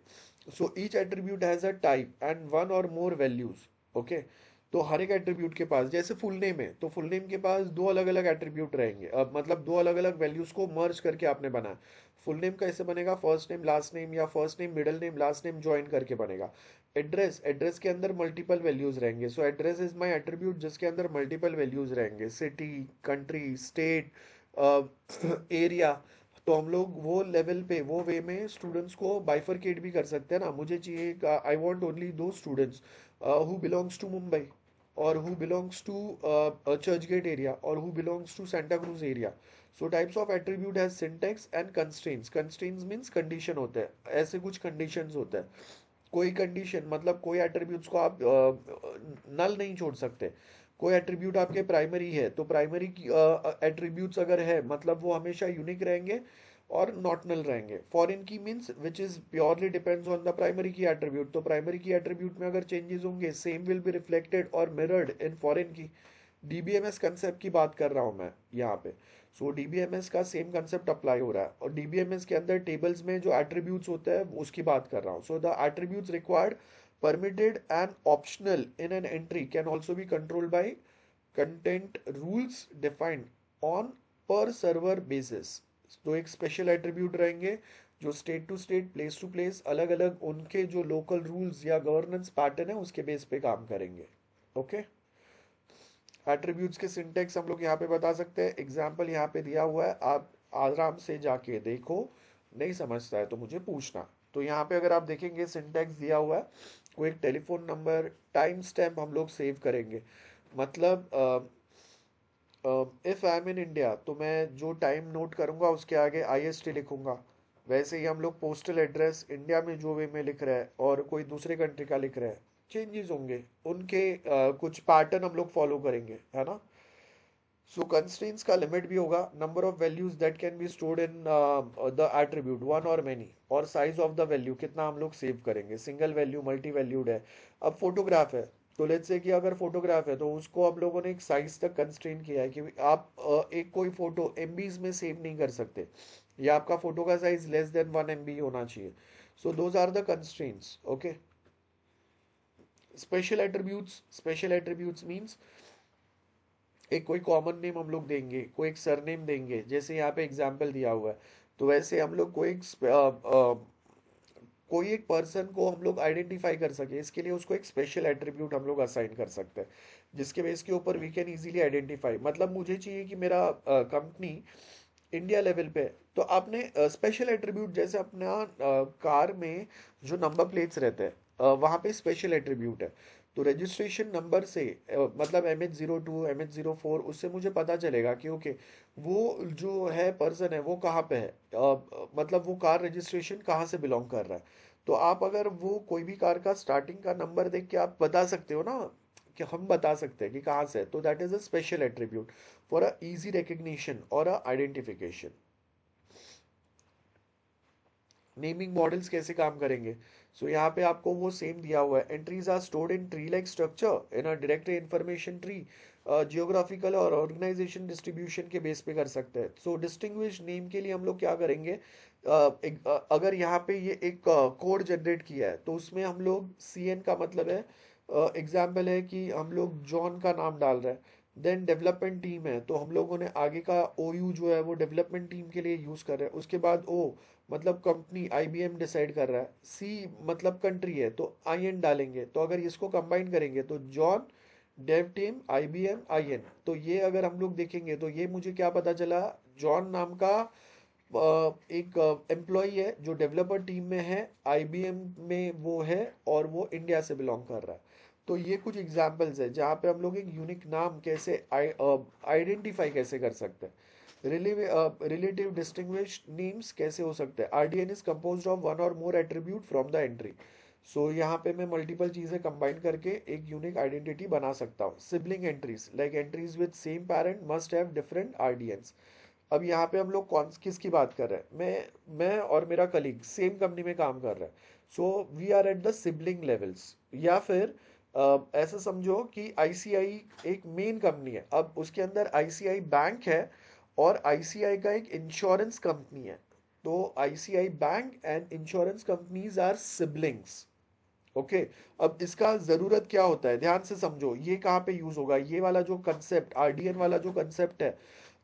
So each attribute has a type and one और मोर वैल्यूज. ओके. तो हर एक एट्रीब्यूट के पास, जैसे फुल नेम है तो फुल नेम के पास दो अलग अलग एट्रीब्यूट रहेंगे. मतलब दो अलग अलग वैल्यूज को मर्ज करके आपने बनाया. फुल नेम कैसे बनेगा? फर्स्ट नेम लास्ट नेम, या first name middle name last name join करके बनेगा. एड्रेस के अंदर मल्टीपल वैल्यूज रहेंगे. सो एड्रेस इज माय एट्रीब्यूट जिसके अंदर मल्टीपल वैल्यूज रहेंगे. City, country, state, area. तो हम लोग वो लेवल पे, वो वे में स्टूडेंट्स को बाइफरकेट भी कर सकते हैं ना. मुझे चाहिए, आई वांट ओनली दो students who belongs to Mumbai, or who belongs to Churchgate area, or who belongs to Santa Cruz area. So types of attribute has syntax and constraints. Constraints means condition होते हैं, ऐसे कुछ conditions होते हैं. कोई condition मतलब कोई एट्रीब्यूट्स को आप नल नहीं छोड़ सकते. कोई एट्रीब्यूट आपके प्राइमरी है तो प्राइमरी एट्रीब्यूट्स अगर है मतलब वो हमेशा यूनिक रहेंगे और नॉट नल रहेंगे. फॉरेन की means which is purely depends on the primary की एट्रीब्यूट. तो प्राइमरी की एट्रीब्यूट में अगर चेंजेस होंगे सेम विल बी रिफ्लेक्टेड और मिरर्ड इन फॉरेन की. डीबीएमएस कंसेप्ट की बात कर रहा हूं मैं यहाँ पे. सो डीबीएमएस का सेम कंसेप्ट अप्लाई हो रहा है और डीबीएमएस के अंदर टेबल्स में जो एट्रीब्यूट्स होते हैं उसकी बात कर रहा हूँ. So the attributes required, permitted and optional in an entry can also be controlled by content rules defined on per server basis. तो एक स्पेशल एट्रीब्यूट रहेंगे जो state to state, place to place, अलग अलग उनके जो लोकल रूल्स या governance pattern है उसके बेस पे काम करेंगे. ओके. एट्रीब्यूट्स के सिंटेक्स हम लोग यहाँ पे बता सकते हैं. एग्जाम्पल यहाँ पे दिया हुआ है, आप आराम से जाके देखो. नहीं समझता है तो मुझे पूछना. तो यहाँ पे अगर आप देखेंगे सिंटेक्स दिया हुआ है. कोई एक टेलीफोन नंबर, टाइम स्टैम्प हम लोग सेव करेंगे. मतलब if I am in India तो मैं जो टाइम नोट करूंगा उसके आगे आईएसटी लिखूंगा. वैसे ही हम लोग पोस्टल एड्रेस इंडिया में जो वे में लिख रहे हैं और कोई दूसरे कंट्री का लिख रहे हैं, चेंजेस होंगे उनके. कुछ पैटर्न हम लोग फॉलो करेंगे, है ना. सो कंस्ट्रेंट्स का लिमिट भी होगा. Number of values that can be stored in the attribute, one और मेनी. और साइज ऑफ द वैल्यू, कितना हम लोग सेव करेंगे. सिंगल वैल्यू, मल्टी वैल्यूड है. अब फोटोग्राफ है तो लेट्स से कि अगर फोटोग्राफ है तो उसको आप लोगों ने एक साइज तक कंस्ट्रेन किया है कि आप एक कोई फोटो एमबीज में सेव नहीं कर सकते, या आपका फोटो का साइज लेस देन 1 MB होना चाहिए. So those are the constraints. Okay. Special attributes means एक कोई कॉमन नेम हम लोग देंगे, कोई एक सरनेम देंगे, जैसे यहाँ पे एग्जाम्पल दिया हुआ है. तो वैसे हम लोग कोई एक पर्सन को हम लोग आइडेंटिफाई कर सके, इसके लिए उसको एक स्पेशल एट्रीब्यूट हम लोग असाइन कर सकते हैं, जिसके बेस के ऊपर वी कैन इजीली आइडेंटिफाई. मतलब मुझे चाहिए कि मेरा कंपनी इंडिया लेवल पे है। तो आपने स्पेशल एट्रीब्यूट, जैसे अपना कार में जो नंबर प्लेट्स रहते हैं वहाँ पे स्पेशल एट्रीब्यूट है। तो रजिस्ट्रेशन नंबर से मतलब MH02 MH04, उससे मुझे पता चलेगा कि ओके वो जो है पर्सन है वो कहाँ पे है, मतलब वो कार रजिस्ट्रेशन कहाँ से बिलोंग कर रहा है। तो आप अगर वो कोई भी कार का स्टार्टिंग का नंबर देख के आप बता सकते हो ना, कि हम बता सकते हैं कि कहाँ से है, तो that is a special attribute for a easy recognition और अ आइडेंटिफिकेशन। नेमिंग मॉडल्स कैसे काम करेंगे? सो यहाँ पे आपको वो सेम दिया हुआ है, entries are stored in tree like structure in a directory information tree, geographical और ऑर्गेनाइजेशन डिस्ट्रीब्यूशन के बेस पे कर सकते हैं। सो डिस्टिंग्विश नेम के लिए हम लोग क्या करेंगे, अगर यहाँ पे ये एक कोड जनरेट किया है तो उसमें हम लोग CN का मतलब है, एग्जाम्पल है कि हम लोग जॉन का नाम डाल रहे हैं। देन डेवलपमेंट टीम है तो हम लोगों ने आगे का OU जो है वो डेवलपमेंट टीम के लिए यूज कर रहे हैं। उसके बाद O मतलब कंपनी IBM डिसाइड कर रहा है, C मतलब कंट्री है तो IN डालेंगे। तो अगर इसको कंबाइन करेंगे तो John Dave team IBM IN, तो ये अगर हम लोग देखेंगे तो ये मुझे क्या पता चला, जॉन नाम का एक एम्प्लॉय है जो डेवलपर टीम में है, IBM में वो है और वो इंडिया से बिलोंग कर रहा है। तो ये कुछ एग्जांपल्स है जहाँ पे हम लोग एक यूनिक नाम कैसे आइडेंटिफाई कैसे कर सकते हैं। रिलेटिव डिस्टिंग्विश नेम्स कैसे हो सकते हैं? RDN is composed of one और मोर एट्रीब्यूट फ्रॉम द एंट्री। सो यहाँ पे मैं मल्टीपल चीजें कंबाइन करके एक यूनिक आइडेंटिटी बना सकता हूँ। Sibling entries like entries with same parent must have different RDNs। अब यहाँ पे हम लोग कौन किसकी बात कर रहे हैं, मैं और मेरा कलीग सेम कंपनी में काम कर रहे हैं। So we are at the sibling levels. या फिर ऐसा समझो कि ICI एक मेन कंपनी है, अब उसके अंदर ICI बैंक है और ICI का एक इंश्योरेंस कंपनी है। तो ICI bank and insurance companies are siblings. Okay. अब इसका जरूरत क्या होता है, ध्यान से समझो ये कहाँ पे यूज होगा, ये वाला जो कंसेप्ट RDN वाला जो कंसेप्ट है।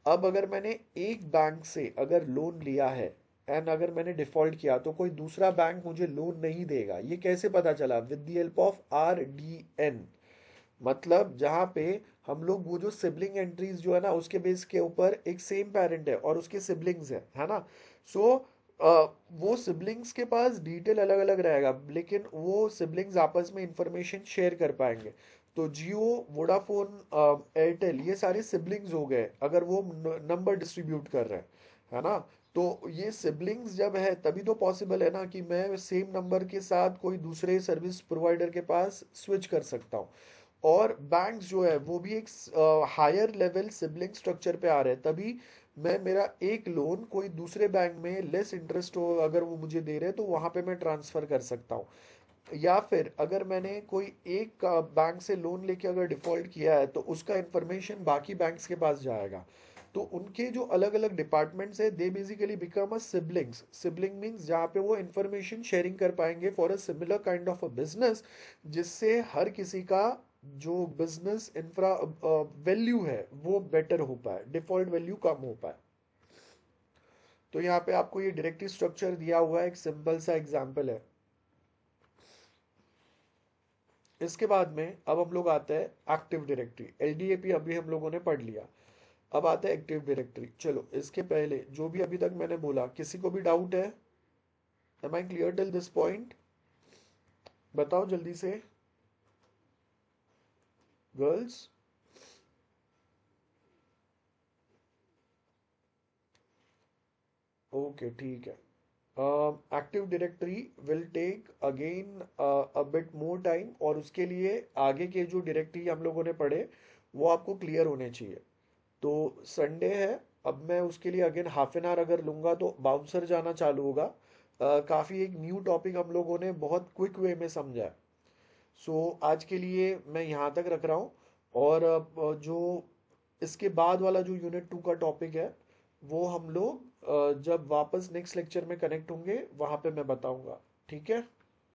अब अगर मैंने एक बैंक से अगर लोन लिया है एंड अगर मैंने डिफॉल्ट किया तो कोई दूसरा बैंक मुझे लोन नहीं देगा, ये कैसे पता चला? With the help of RDN। मतलब जहाँ पे हम लोग वो जो सिबलिंग एंट्रीज जो है ना उसके बेस के ऊपर एक सेम पेरेंट है और उसके सिबलिंग्स है ना। सो वो सिबलिंग्स के पास डिटेल अलग अलग रहेगा लेकिन वो सिबलिंग्स आपस में इंफॉर्मेशन शेयर कर पाएंगे। तो जियो, वोडाफोन, एयरटेल ये सारे सिबलिंग्स हो गए अगर वो नंबर डिस्ट्रीब्यूट कर रहे हैं, है ना। तो ये सिबलिंग्स जब है तभी तो पॉसिबल है ना कि मैं सेम नंबर के साथ कोई दूसरे सर्विस प्रोवाइडर के पास स्विच कर सकता हूँ। और बैंक्स जो है वो भी एक हायर लेवल सिबलिंग स्ट्रक्चर पे आ रहे हैं, तभी मैं मेरा एक लोन कोई दूसरे बैंक में लेस इंटरेस्ट हो अगर वो मुझे दे रहे हैं तो वहां पे मैं ट्रांसफर कर सकता हूँ। या फिर अगर मैंने कोई एक बैंक से लोन लेके अगर डिफॉल्ट किया है तो उसका इंफॉर्मेशन बाकी बैंक्स के पास जाएगा। तो उनके जो अलग अलग डिपार्टमेंट्स है they basically become a siblings. Sibling means जहाँ पे वो इंफॉर्मेशन शेयरिंग कर पाएंगे for a similar kind of a business, जिससे हर किसी का जो बिजनेस इंफ्रा वैल्यू है वो बेटर हो पाए, डिफॉल्ट वैल्यू कम हो पाए। तो यहाँ पे आपको ये डायरेक्टरी स्ट्रक्चर दिया हुआ है, एक सिंपल सा एग्जांपल है। इसके बाद में अब हम लोग आते हैं एक्टिव डायरेक्टरी। LDAP अभी हम लोगों ने पढ़ लिया, अब आते हैं एक्टिव डायरेक्टरी। चलो इसके पहले जो भी अभी तक मैंने बोला किसी को भी डाउट है? Am I clear till this point? बताओ जल्दी से गर्ल्स। ओके ठीक है। Active directory will take again a bit more time, और उसके लिए आगे के जो डायरेक्टरी हम लोगों ने पढ़े वो आपको क्लियर होने चाहिए। तो संडे है, अब मैं उसके लिए अगेन हाफ एन आवर अगर लूंगा तो बाउंसर जाना चालू होगा। काफ़ी एक न्यू टॉपिक हम लोगों ने बहुत क्विक वे में समझा है। सो आज के लिए मैं यहाँ तक रख रहा हूँ। और जो इसके बाद वाला जो यूनिट 2 का टॉपिक है वो हम लोग जब वापस नेक्स्ट लेक्चर में कनेक्ट होंगे वहाँ पे मैं बताऊंगा। ठीक है।